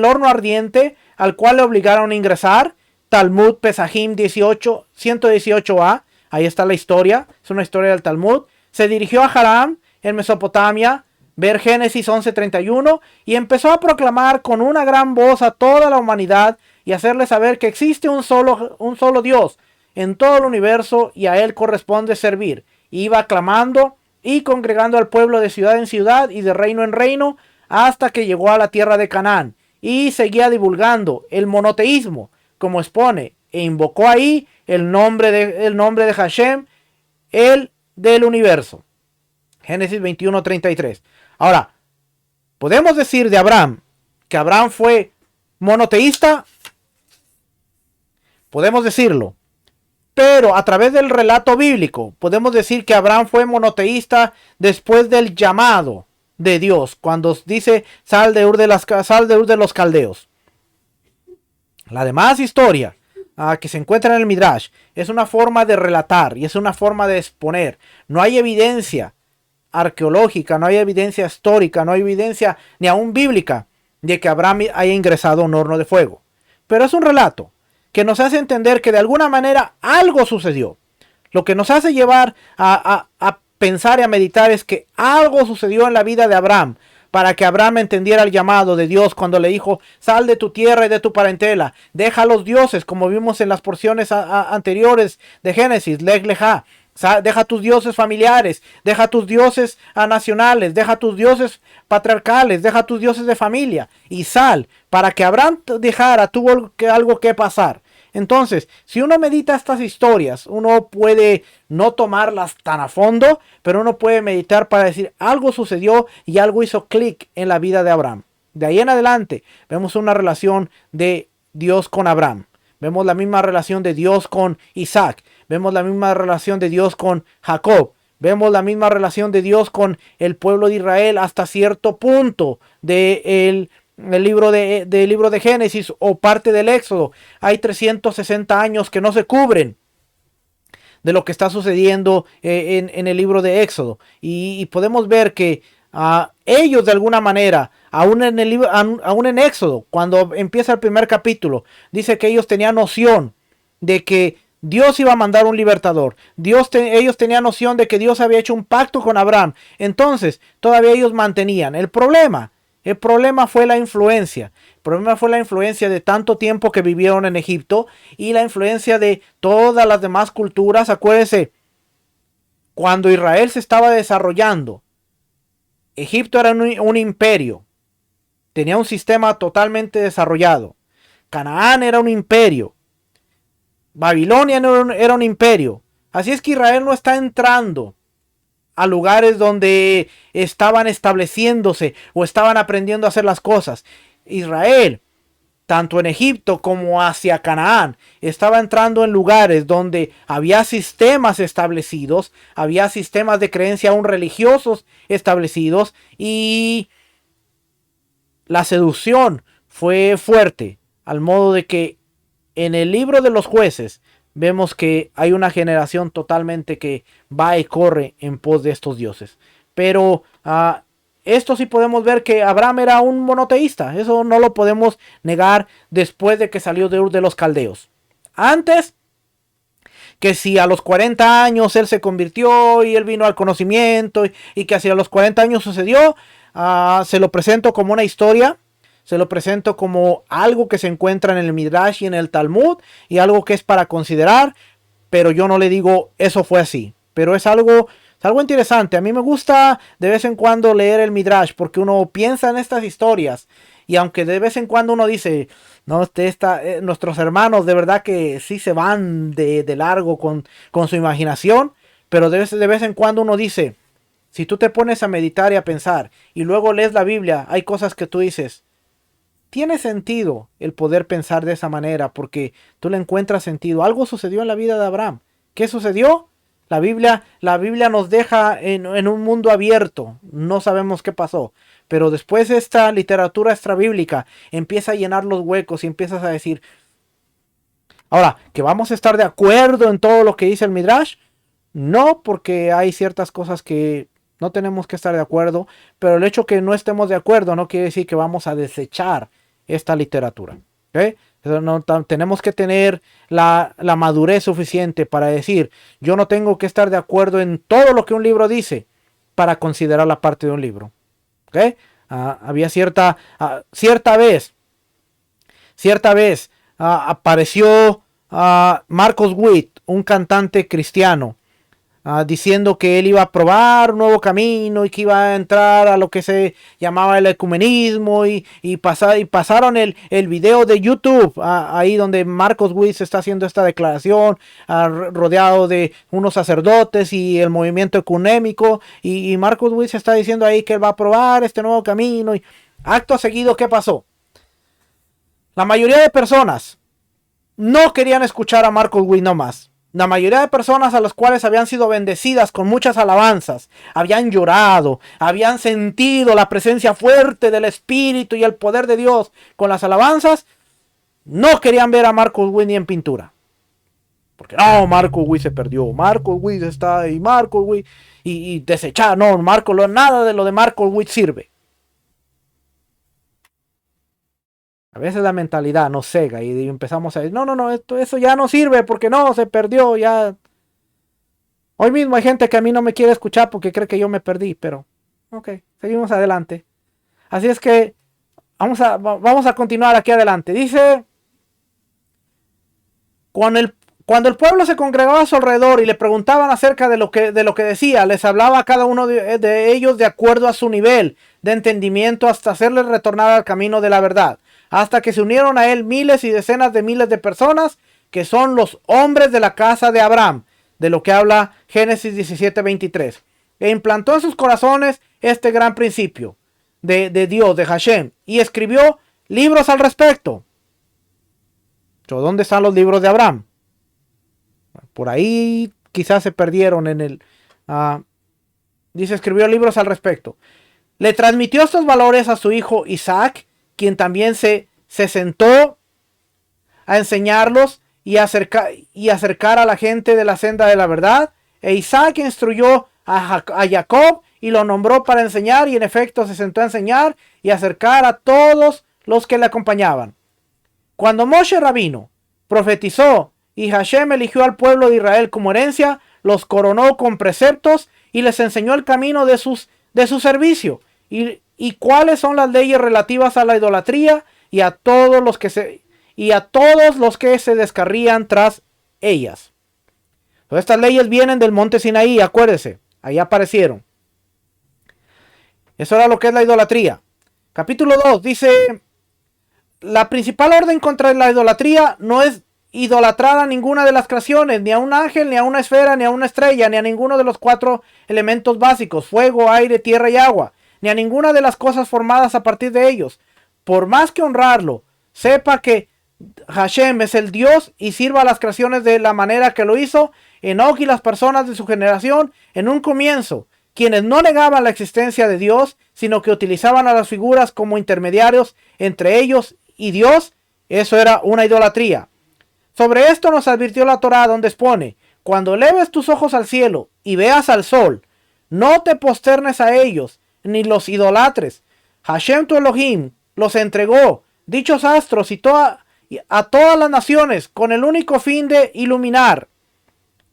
horno ardiente al cual le obligaron a ingresar. Talmud Pesahim 118a. Ahí está la historia. Es una historia del Talmud. Se dirigió a Haram, en Mesopotamia. Ver Génesis 11:31. Y empezó a proclamar con una gran voz a toda la humanidad y hacerle saber que existe un solo Dios en todo el universo, y a él corresponde servir. Iba clamando y congregando al pueblo de ciudad en ciudad y de reino en reino hasta que llegó a la tierra de Canaán, y seguía divulgando el monoteísmo como expone, e invocó ahí el nombre de Hashem, el del universo. Génesis 21:33. Ahora, ¿podemos decir de Abraham que Abraham fue monoteísta? Podemos decirlo. Pero a través del relato bíblico podemos decir que Abraham fue monoteísta después del llamado de Dios, cuando dice: sal de Ur de los caldeos. La demás historia que se encuentra en el Midrash es una forma de relatar y es una forma de exponer. No hay evidencia arqueológica, no hay evidencia histórica, no hay evidencia ni aún bíblica de que Abraham haya ingresado a un horno de fuego. Pero es un relato que nos hace entender que de alguna manera algo sucedió. Lo que nos hace llevar a pensar y a meditar es que algo sucedió en la vida de Abraham para que Abraham entendiera el llamado de Dios cuando le dijo, sal de tu tierra y de tu parentela, deja a los dioses, como vimos en las porciones anteriores de Génesis, Leg Lejá. Deja tus dioses familiares, deja tus dioses nacionales, deja tus dioses patriarcales, deja tus dioses de familia y sal. Para que Abraham dejara, tuvo algo que pasar. Entonces, si uno medita estas historias, uno puede no tomarlas tan a fondo, pero uno puede meditar para decir algo sucedió y algo hizo clic en la vida de Abraham. De ahí en adelante vemos una relación de Dios con Abraham. Vemos la misma relación de Dios con Isaac. Vemos la misma relación de Dios con Jacob. Vemos la misma relación de Dios con el pueblo de Israel hasta cierto punto del libro de Génesis o parte del Éxodo. Hay 360 años que no se cubren de lo que está sucediendo en el libro de Éxodo. Y podemos ver que ellos de alguna manera, aún en Éxodo, cuando empieza el primer capítulo, dice que ellos tenían noción de que Dios iba a mandar un libertador. Ellos tenían noción de que Dios había hecho un pacto con Abraham. Entonces, todavía ellos mantenían. El problema fue la influencia. El problema fue la influencia de tanto tiempo que vivieron en Egipto y la influencia de todas las demás culturas. Acuérdense, cuando Israel se estaba desarrollando, Egipto era un imperio. Tenía un sistema totalmente desarrollado. Canaán era un imperio. Babilonia era un imperio. Así es que Israel no está entrando a lugares donde estaban estableciéndose o estaban aprendiendo a hacer las cosas. Israel, tanto en Egipto como hacia Canaán, estaba entrando en lugares donde había sistemas establecidos, había sistemas de creencia aún religiosos establecidos y la seducción fue fuerte, al modo de que en el libro de los jueces vemos que hay una generación totalmente que va y corre en pos de estos dioses. Pero esto sí podemos ver que Abraham era un monoteísta. Eso no lo podemos negar después de que salió de Ur de los Caldeos. Antes, que si a los 40 años él se convirtió y él vino al conocimiento y que si a los 40 años sucedió, se lo presento como una historia. Se lo presento como algo que se encuentra en el Midrash y en el Talmud y algo que es para considerar, pero yo no le digo eso fue así. Pero es algo interesante. A mí me gusta de vez en cuando leer el Midrash porque uno piensa en estas historias y aunque de vez en cuando uno dice, no, nuestros hermanos de verdad que sí se van de largo con su imaginación, pero de vez en cuando uno dice, si tú te pones a meditar y a pensar y luego lees la Biblia, hay cosas que tú dices, tiene sentido el poder pensar de esa manera porque tú le encuentras sentido. Algo sucedió en la vida de Abraham. ¿Qué sucedió? La Biblia nos deja en un mundo abierto. No sabemos qué pasó. Pero después esta literatura extrabíblica empieza a llenar los huecos y empiezas a decir, ahora, ¿que vamos a estar de acuerdo en todo lo que dice el Midrash? No, porque hay ciertas cosas que no tenemos que estar de acuerdo. Pero el hecho que no estemos de acuerdo no quiere decir que vamos a desechar esta literatura. ¿Okay? Tenemos que tener la madurez suficiente para decir, yo no tengo que estar de acuerdo en todo lo que un libro dice para considerar la parte de un libro. ¿Okay? Había cierta vez apareció Marcos Witt, un cantante cristiano, diciendo que él iba a probar un nuevo camino y que iba a entrar a lo que se llamaba el ecumenismo y pasaron el video de YouTube ahí donde Marcos Witt está haciendo esta declaración rodeado de unos sacerdotes y el movimiento ecuménico y Marcos Witt está diciendo ahí que él va a probar este nuevo camino y acto seguido, ¿qué pasó? La mayoría de personas no querían escuchar a Marcos Witt nomás. La mayoría de personas a las cuales habían sido bendecidas con muchas alabanzas, habían llorado, habían sentido la presencia fuerte del Espíritu y el poder de Dios con las alabanzas, no querían ver a Marcos Witt ni en pintura. Porque no, Marcos Witt se perdió, Marcos Witt está ahí, Marcos Witt y desechar, no, nada de lo de Marcos Witt sirve. A veces la mentalidad nos cega y empezamos a decir, no, eso ya no sirve porque no, se perdió, ya. Hoy mismo hay gente que a mí no me quiere escuchar porque cree que yo me perdí, pero ok, seguimos adelante. Así es que vamos a continuar aquí adelante. Dice, cuando el pueblo se congregaba a su alrededor y le preguntaban acerca de lo que decía, les hablaba a cada uno de ellos de acuerdo a su nivel de entendimiento hasta hacerles retornar al camino de la verdad. Hasta que se unieron a él miles y decenas de miles de personas que son los hombres de la casa de Abraham, de lo que habla Génesis 17:23. E implantó en sus corazones este gran principio de Dios, de Hashem, y escribió libros al respecto. ¿Dónde están los libros de Abraham? Por ahí quizás se perdieron en el... dice, escribió libros al respecto. Le transmitió estos valores a su hijo Isaac, quien también se sentó a enseñarlos y acercar a la gente de la senda de la verdad. E Isaac instruyó a Jacob y lo nombró para enseñar, y en efecto se sentó a enseñar y acercar a todos los que le acompañaban. Cuando Moshe Rabino profetizó y Hashem eligió al pueblo de Israel como herencia, los coronó con preceptos y les enseñó el camino de su servicio y cuáles son las leyes relativas a la idolatría y a todos los que se descarrían tras ellas. Entonces, estas leyes vienen del monte Sinaí, acuérdese, ahí aparecieron. Eso era lo que es la idolatría. Capítulo 2 dice: la principal orden contra la idolatría no es idolatrar a ninguna de las creaciones, ni a un ángel, ni a una esfera, ni a una estrella, ni a ninguno de los 4 elementos básicos, fuego, aire, tierra y agua, ni a ninguna de las cosas formadas a partir de ellos. Por más que honrarlo, sepa que Hashem es el Dios y sirva a las creaciones de la manera que lo hizo Enoch y las personas de su generación en un comienzo, quienes no negaban la existencia de Dios, sino que utilizaban a las figuras como intermediarios entre ellos y Dios. Eso era una idolatría. Sobre esto nos advirtió la Torá, donde expone: cuando eleves tus ojos al cielo y veas al sol, no te posternes a ellos, ni los idolatres. Hashem tu Elohim los entregó, dichos astros a todas las naciones, con el único fin de iluminar.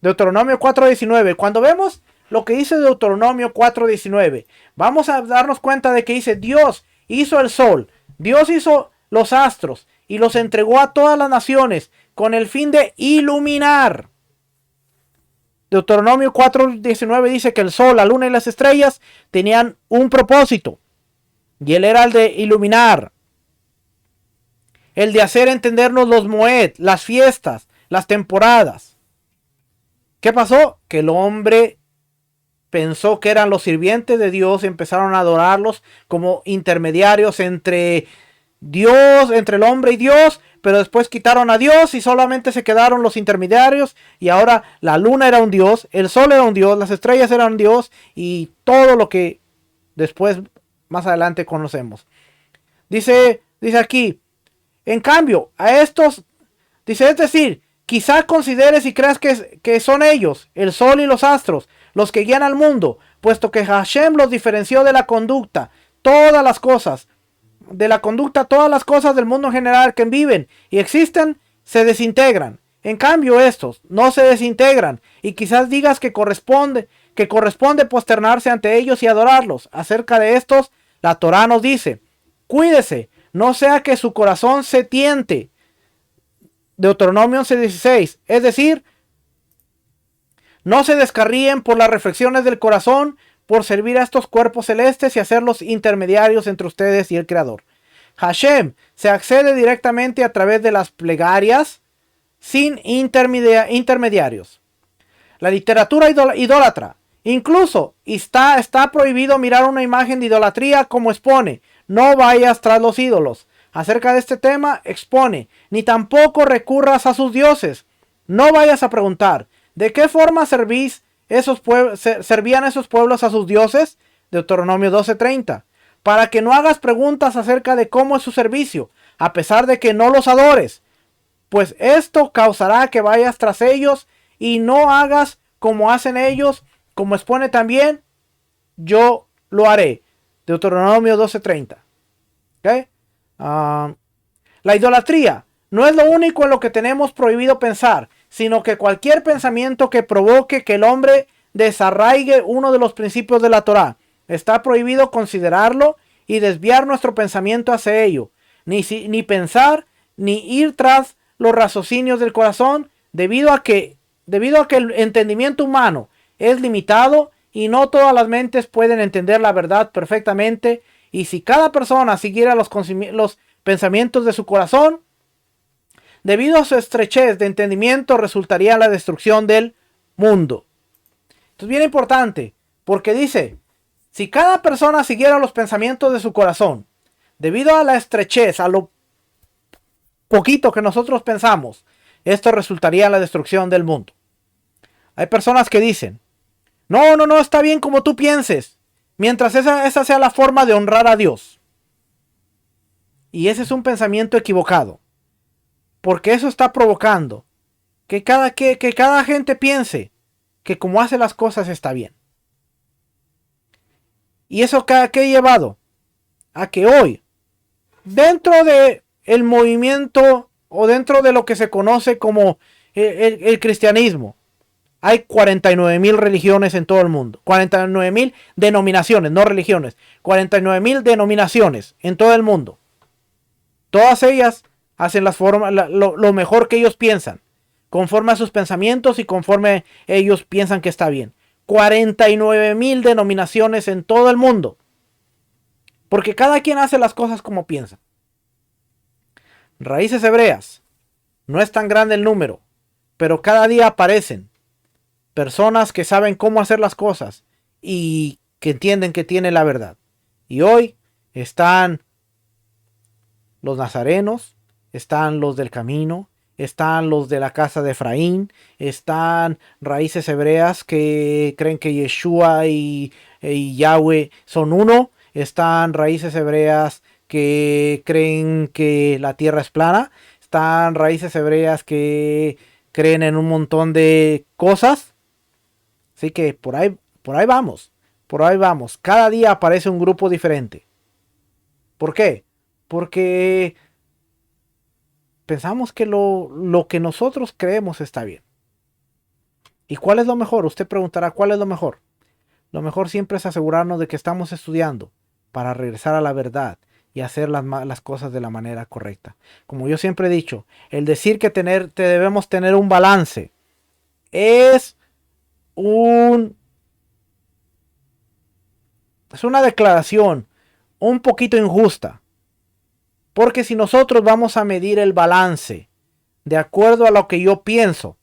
Deuteronomio 4:19. Cuando vemos lo que dice Deuteronomio 4:19, vamos a darnos cuenta de que dice: Dios hizo el sol, Dios hizo los astros y los entregó a todas las naciones con el fin de iluminar. Deuteronomio 4:19 dice que el sol, la luna y las estrellas tenían un propósito, y él era el de iluminar, el de hacer entendernos los moed, las fiestas, las temporadas. ¿Qué pasó? Que el hombre pensó que eran los sirvientes de Dios y empezaron a adorarlos como intermediarios entre Dios, entre el hombre y Dios, pero después quitaron a Dios y solamente se quedaron los intermediarios, y ahora la luna era un Dios, el sol era un Dios, las estrellas eran un Dios y todo lo que después más adelante conocemos. Dice aquí: en cambio, a estos, dice, es decir, quizá consideres y creas que son ellos, el sol y los astros, los que guían al mundo, puesto que Hashem los diferenció de la conducta, todas las cosas del mundo en general que viven y existen, se desintegran. En cambio, estos no se desintegran, y quizás digas que corresponde posternarse ante ellos y adorarlos. Acerca de estos, la Torá nos dice: cuídese, no sea que su corazón se tiente. Deuteronomio 11:16. Es decir, no se descarríen por las reflexiones del corazón por servir a estos cuerpos celestes y hacerlos intermediarios entre ustedes y el Creador. Hashem se accede directamente a través de las plegarias sin intermediarios. La literatura idólatra. Incluso está prohibido mirar una imagen de idolatría, como expone: no vayas tras los ídolos. Acerca de este tema expone: ni tampoco recurras a sus dioses. No vayas a preguntar: ¿de qué forma servían esos pueblos a sus dioses? Deuteronomio 12:30. Para que no hagas preguntas acerca de cómo es su servicio, a pesar de que no los adores, pues esto causará que vayas tras ellos y no hagas como hacen ellos, como expone también: yo lo haré. Deuteronomio 12:30. ¿Okay? La idolatría no es lo único en lo que tenemos prohibido pensar, sino que cualquier pensamiento que provoque que el hombre desarraigue uno de los principios de la Torá, está prohibido considerarlo y desviar nuestro pensamiento hacia ello, ni pensar, ni ir tras los raciocinios del corazón, debido a que el entendimiento humano es limitado y no todas las mentes pueden entender la verdad perfectamente. Y si cada persona siguiera los pensamientos de su corazón, debido a su estrechez de entendimiento, resultaría la destrucción del mundo. Esto es bien importante, porque dice, si cada persona siguiera los pensamientos de su corazón, debido a la estrechez, a lo poquito que nosotros pensamos, esto resultaría en la destrucción del mundo. Hay personas que dicen, no, está bien como tú pienses, mientras esa sea la forma de honrar a Dios. Y ese es un pensamiento equivocado, porque eso está provocando que cada gente piense que como hace las cosas está bien. ¿Y eso qué ha llevado? A que hoy, dentro de el movimiento o dentro de lo que se conoce como el cristianismo, hay 49,000 religiones en todo el mundo. 49,000 denominaciones, no religiones. 49,000 denominaciones en todo el mundo. Todas ellas hacen lo mejor que ellos piensan, conforme a sus pensamientos y conforme ellos piensan que está bien. 49,000 denominaciones en todo el mundo. Porque cada quien hace las cosas como piensa. Raíces hebreas. No es tan grande el número, pero cada día aparecen personas que saben cómo hacer las cosas y que entienden que tienen la verdad. Y hoy están los nazarenos, están los del camino, están los de la casa de Efraín, están raíces hebreas que creen que Yeshua y Yahweh son uno, están raíces hebreas que creen que la tierra es plana, están raíces hebreas que creen en un montón de cosas. Así que por ahí vamos, Cada día aparece un grupo diferente. ¿Por qué? Porque pensamos que lo que nosotros creemos está bien. ¿Y cuál es lo mejor? Usted preguntará, ¿cuál es lo mejor? Lo mejor siempre es asegurarnos de que estamos estudiando para regresar a la verdad y hacer las cosas de la manera correcta. Como yo siempre he dicho, el decir que debemos tener un balance es una declaración un poquito injusta. Porque si nosotros vamos a medir el balance de acuerdo a lo que yo pienso,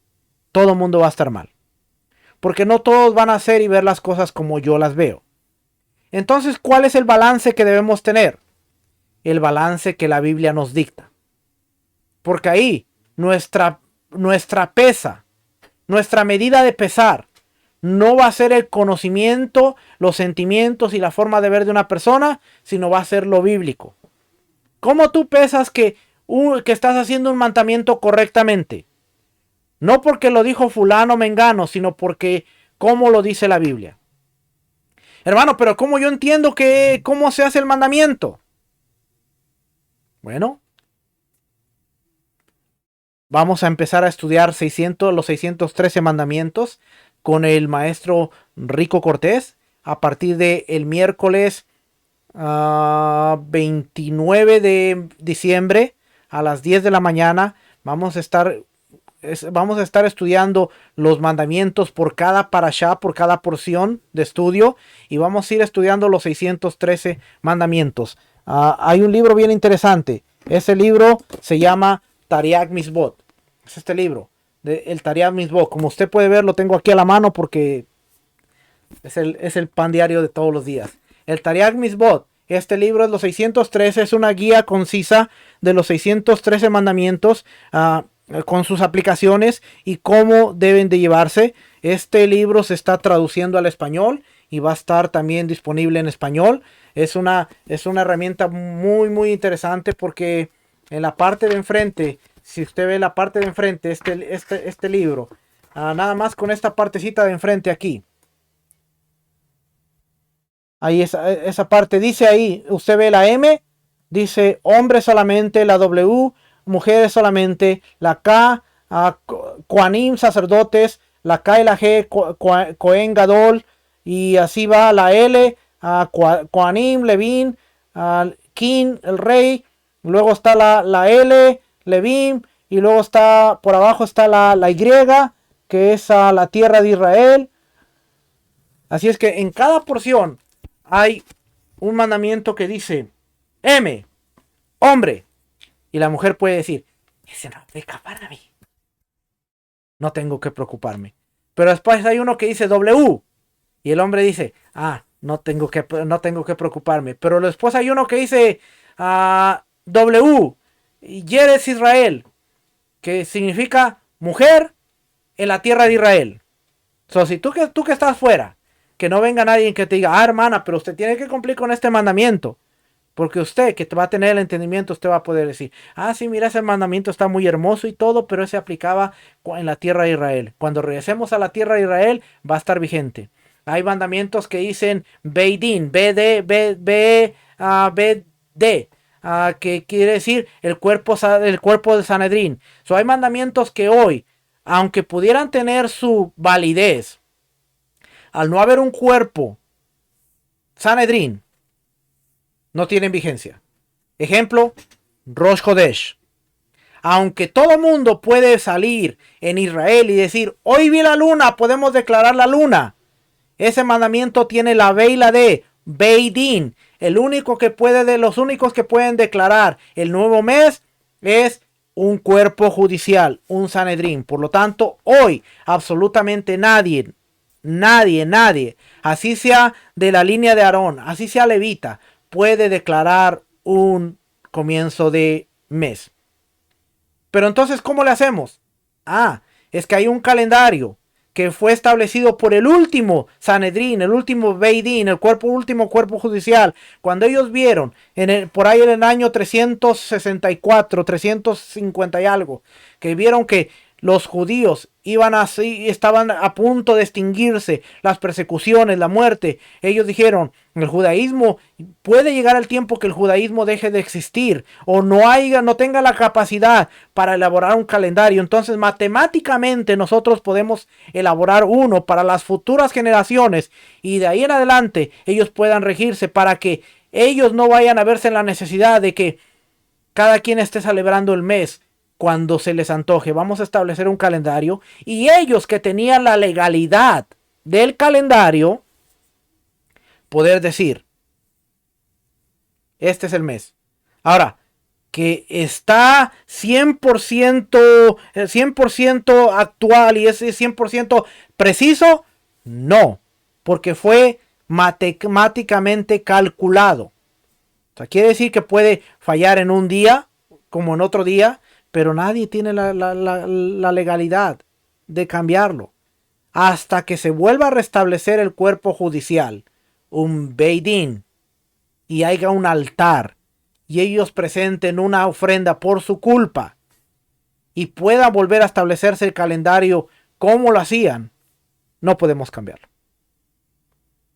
todo el mundo va a estar mal. Porque no todos van a hacer y ver las cosas como yo las veo. Entonces, ¿cuál es el balance que debemos tener? El balance que la Biblia nos dicta. Porque ahí nuestra pesa, nuestra medida de pesar, no va a ser el conocimiento, los sentimientos y la forma de ver de una persona, sino va a ser lo bíblico. ¿Cómo tú pesas que estás haciendo un mandamiento correctamente? No porque lo dijo fulano mengano, sino porque cómo lo dice la Biblia. Hermano, pero ¿cómo yo entiendo cómo se hace el mandamiento? Bueno, vamos a empezar a estudiar los 613 mandamientos con el maestro Rico Cortés a partir del miércoles 29 de diciembre a las 10 de la mañana. Vamos a estar estudiando los mandamientos por cada parashá, por cada porción de estudio, y vamos a ir estudiando los 613 mandamientos. Hay un libro bien interesante. Ese libro se llama Tariag Mitzvot. Es este libro, el Tariag Mitzvot. Como usted puede ver, lo tengo aquí a la mano porque es el pan diario de todos los días. El Tariag Mitzvot. Este libro es los 613, es una guía concisa de los 613 mandamientos con sus aplicaciones y cómo deben de llevarse. Este libro se está traduciendo al español y va a estar también disponible en español. Es una herramienta muy muy interesante porque en la parte de enfrente, si usted ve la parte de enfrente, este libro, nada más con esta partecita de enfrente aquí. Ahí esa parte dice ahí, usted ve la M, dice hombre solamente, la W, mujeres solamente, la K, Kohanim, sacerdotes, la K y la G, Cohen Gadol, y así va la L, Kohanim, Levín, King, el rey, luego está la L, Levim, y luego está, por abajo está la Y, que es la tierra de Israel. Así es que en cada porción hay un mandamiento que dice M, hombre, y la mujer puede decir, ese no aplica para mí, no tengo que preocuparme. Pero después hay uno que dice W, y el hombre dice, no tengo que preocuparme. Pero después hay uno que dice W, Yeres Israel, que significa mujer en la tierra de Israel. Si tú que estás fuera, que no venga nadie que te diga, hermana, pero usted tiene que cumplir con este mandamiento. Porque usted, que te va a tener el entendimiento, usted va a poder decir, sí, mira, ese mandamiento está muy hermoso y todo, pero ese aplicaba en la tierra de Israel. Cuando regresemos a la tierra de Israel, va a estar vigente. Hay mandamientos que dicen Beidín, BD, que quiere decir el cuerpo de Sanedrín. Hay mandamientos que hoy, aunque pudieran tener su validez, al no haber un cuerpo Sanedrín, no tienen vigencia. Ejemplo, Rosh Hodesh. Aunque todo mundo puede salir en Israel y decir, hoy vi la luna, podemos declarar la luna. Ese mandamiento tiene la veila de Beidín. Los únicos que pueden declarar el nuevo mes es un cuerpo judicial, un Sanedrín. Por lo tanto, hoy absolutamente nadie, así sea de la línea de Aarón, así sea levita, puede declarar un comienzo de mes. Pero entonces, ¿cómo le hacemos? Es que hay un calendario que fue establecido por el último Sanedrín, el último Beidín, el último cuerpo judicial. Cuando ellos vieron, por ahí en el año 364, 350 y algo, que vieron que los judíos estaban a punto de extinguirse, las persecuciones, la muerte. Ellos dijeron, el judaísmo, puede llegar el tiempo que el judaísmo deje de existir o no tenga la capacidad para elaborar un calendario. Entonces, matemáticamente nosotros podemos elaborar uno para las futuras generaciones y de ahí en adelante ellos puedan regirse para que ellos no vayan a verse en la necesidad de que cada quien esté celebrando el mes cuando se les antoje. Vamos a establecer un calendario y ellos que tenían la legalidad del calendario, poder decir, este es el mes. Ahora, que está 100% actual y es 100% preciso, no, porque fue matemáticamente calculado. Quiere decir que puede fallar en un día como en otro día, pero nadie tiene la legalidad de cambiarlo. Hasta que se vuelva a restablecer el cuerpo judicial, un Beidín, y haya un altar, y ellos presenten una ofrenda por su culpa, y pueda volver a establecerse el calendario como lo hacían, no podemos cambiarlo.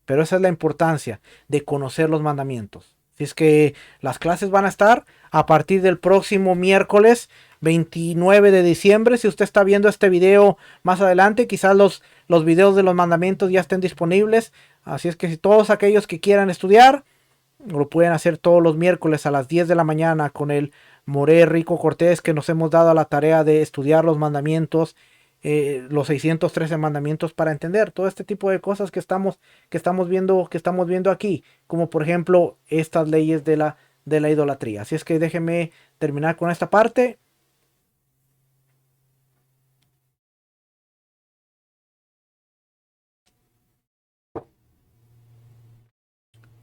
Pero esa es la importancia de conocer los mandamientos. Si es que las clases van a estar a partir del próximo miércoles 29 de diciembre. Si usted está viendo este video más adelante, quizás los videos de los mandamientos ya estén disponibles. Así es que si todos aquellos que quieran estudiar, lo pueden hacer todos los miércoles a las 10 de la mañana con el Moré Rico Cortés, que nos hemos dado a la tarea de estudiar los mandamientos, los 613 mandamientos, para entender todo este tipo de cosas que estamos viendo aquí, como por ejemplo estas leyes de la idolatría. Así es que déjenme terminar con esta parte.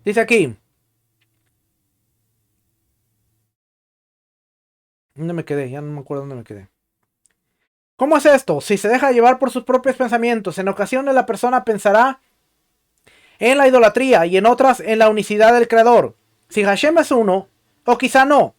Dice aquí, ¿dónde me quedé? Ya no me acuerdo dónde me quedé. ¿Cómo es esto? Si se deja llevar por sus propios pensamientos, en ocasiones la persona pensará en la idolatría y en otras en la unicidad del Creador. Si Hashem es uno, o quizá no.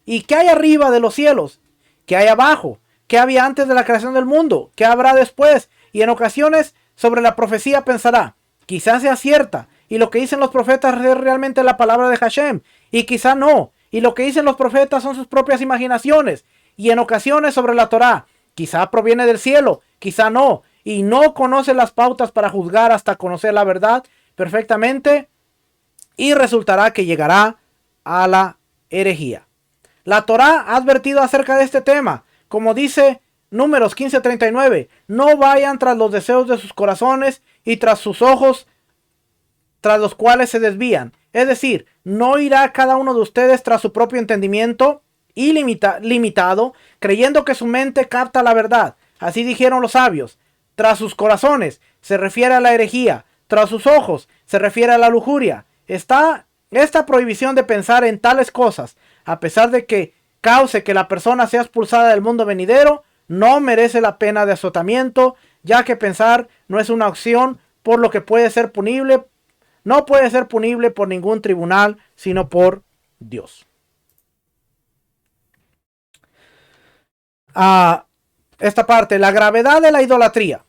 ¿Y qué hay arriba de los cielos? ¿Qué hay abajo? ¿Qué había antes de la creación del mundo? ¿Qué habrá después? Y en ocasiones sobre la profecía pensará, quizás sea cierta, y lo que dicen los profetas es realmente la palabra de Hashem, y quizá no, y lo que dicen los profetas son sus propias imaginaciones. Y en ocasiones sobre la Torá, quizá proviene del cielo, quizá no, y no conoce las pautas para juzgar hasta conocer la verdad perfectamente, y resultará que llegará a la herejía. La Torá ha advertido acerca de este tema, como dice Números 15:39, no vayan tras los deseos de sus corazones y tras sus ojos, tras los cuales se desvían. Es decir, no irá cada uno de ustedes tras su propio entendimiento ilimitado, creyendo que su mente capta la verdad. Así dijeron los sabios. Tras sus corazones se refiere a la herejía, tras sus ojos se refiere a la lujuria. Esta prohibición de pensar en tales cosas, a pesar de que cause que la persona sea expulsada del mundo venidero, no merece la pena de azotamiento, ya que pensar no es una opción, por lo que puede ser punible, no puede ser punible por ningún tribunal, sino por Dios. Esta parte, la gravedad de la idolatría.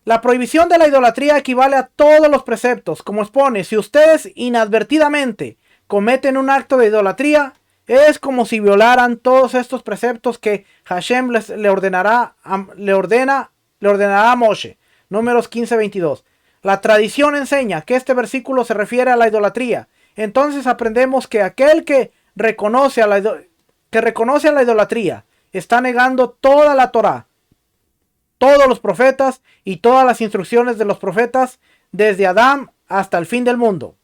La prohibición de la idolatría equivale a todos los preceptos, como expone, si ustedes inadvertidamente cometen un acto de idolatría, es como si violaran todos estos preceptos que Hashem le ordenará a Moshe. Números 15:22. La tradición enseña que este versículo se refiere a la idolatría. Entonces aprendemos que aquel que reconoce a la idolatría está negando toda la Torá, todos los profetas y todas las instrucciones de los profetas desde Adán hasta el fin del mundo.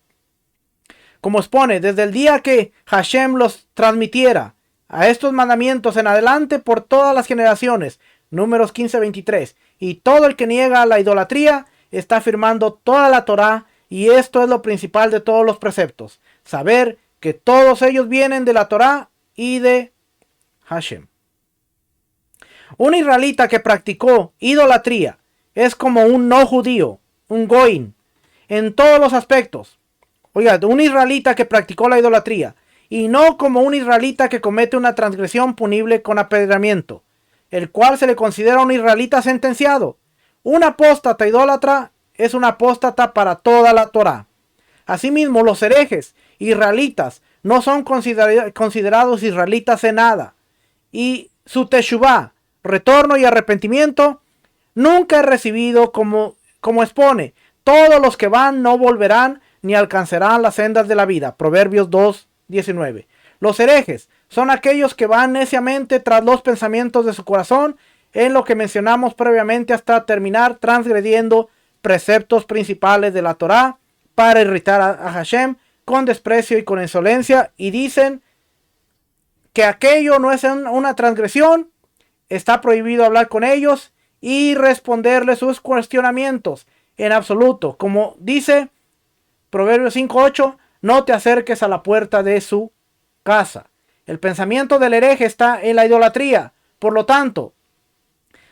Como expone, desde el día que Hashem los transmitiera a estos mandamientos en adelante por todas las generaciones. Números 15:23. Y todo el que niega la idolatría está afirmando toda la Torá, y esto es lo principal de todos los preceptos. Saber que todos ellos vienen de la Torá y de Hashem. Un israelita que practicó idolatría es como un no judío, un goín, en todos los aspectos. Oiga, un israelita que practicó la idolatría, y no como un israelita que comete una transgresión punible con apedreamiento, el cual se le considera un israelita sentenciado. Un apóstata idólatra es un apóstata para toda la Torá. Asimismo, los herejes israelitas no son considerados israelitas en nada, y su teshuvá, retorno y arrepentimiento, nunca es recibido como expone. Todos los que van no volverán ni alcanzarán las sendas de la vida. Proverbios 2:19. Los herejes son aquellos que van neciamente tras los pensamientos de su corazón, en lo que mencionamos previamente, hasta terminar transgrediendo preceptos principales de la Torá para irritar a Hashem con desprecio y con insolencia, y dicen que aquello no es una transgresión. Está prohibido hablar con ellos y responderles sus cuestionamientos en absoluto. Como dice Proverbios 5:8, no te acerques a la puerta de su casa. El pensamiento del hereje está en la idolatría. Por lo tanto,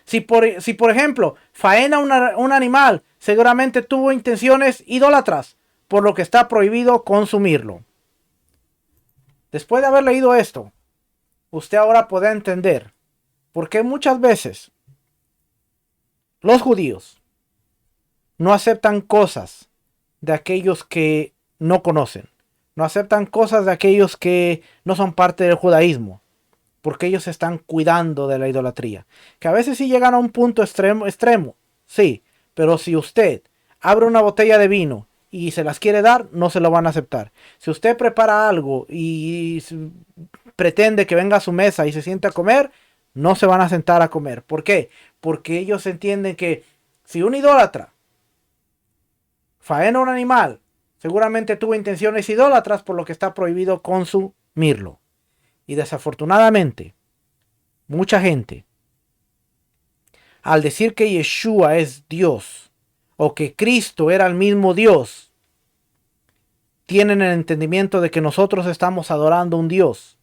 si por ejemplo faena un animal, seguramente tuvo intenciones idólatras, por lo que está prohibido consumirlo. Después de haber leído esto, usted ahora puede entender por qué muchas veces los judíos no aceptan cosas de aquellos que no conocen. No aceptan cosas de aquellos que no son parte del judaísmo, porque ellos están cuidando de la idolatría. Que a veces sí llegan a un punto extremo, sí, pero si usted abre una botella de vino y se las quiere dar, no se lo van a aceptar. Si usted prepara algo y pretende que venga a su mesa y se siente a comer, no se van a sentar a comer. ¿Por qué? Porque ellos entienden que si un idólatra faena un animal, seguramente tuvo intenciones idólatras, por lo que está prohibido consumirlo. Y desafortunadamente, mucha gente, al decir que Yeshua es Dios, o que Cristo era el mismo Dios, tienen el entendimiento de que nosotros estamos adorando a un Dios,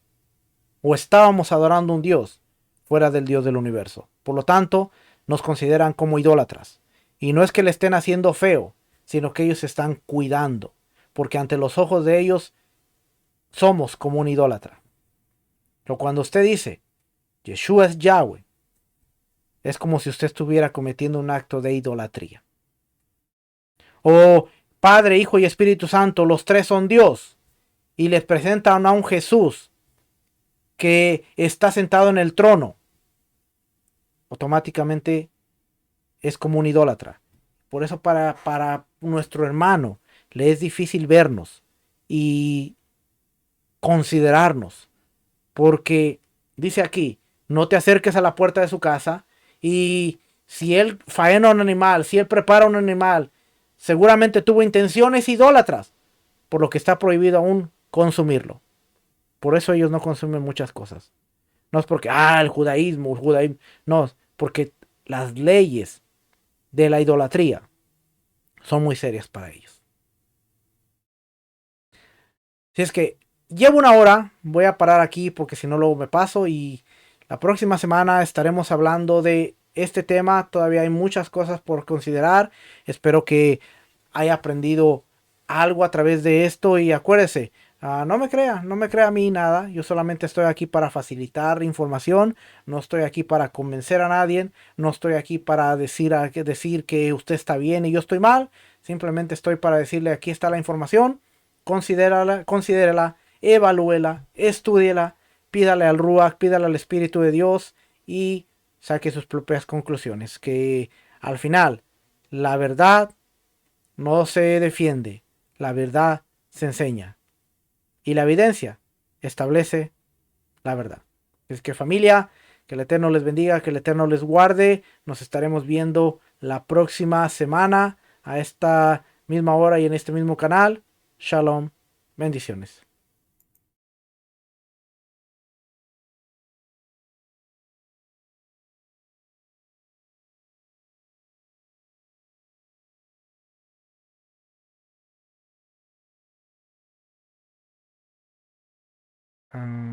o estábamos adorando a un Dios fuera del Dios del universo. Por lo tanto, nos consideran como idólatras. Y no es que le estén haciendo feo, sino que ellos se están cuidando, porque ante los ojos de ellos somos como un idólatra. Pero cuando usted dice Yeshua es Yahweh, es como si usted estuviera cometiendo un acto de idolatría. O Padre, Hijo y Espíritu Santo, los tres son Dios, y les presentan a un Jesús que está sentado en el trono, automáticamente es como un idólatra. Por eso para nuestro hermano le es difícil vernos y considerarnos. Porque dice aquí, no te acerques a la puerta de su casa y si él faena un animal, si él prepara un animal, seguramente tuvo intenciones idólatras, por lo que está prohibido aún consumirlo. Por eso ellos no consumen muchas cosas. No es porque, el judaísmo. No, es porque las leyes de la idolatría son muy serias para ellos. Si es que llevo una hora, voy a parar aquí porque si no luego me paso y la próxima semana estaremos hablando de este tema. Todavía hay muchas cosas por considerar. Espero que haya aprendido algo a través de esto y acuérdese, no me crea a mí nada. Yo solamente estoy aquí para facilitar información. No estoy aquí para convencer a nadie. No estoy aquí para decir que usted está bien y yo estoy mal. Simplemente estoy para decirle aquí está la información, considérala, evalúela, estúdiela, pídale al Ruach, pídale al Espíritu de Dios y saque sus propias conclusiones. Que al final la verdad no se defiende, la verdad se enseña y la evidencia establece la verdad. Es que familia, que el Eterno les bendiga, que el Eterno les guarde. Nos estaremos viendo la próxima semana a esta misma hora y en este mismo canal. Shalom. Bendiciones. Ah,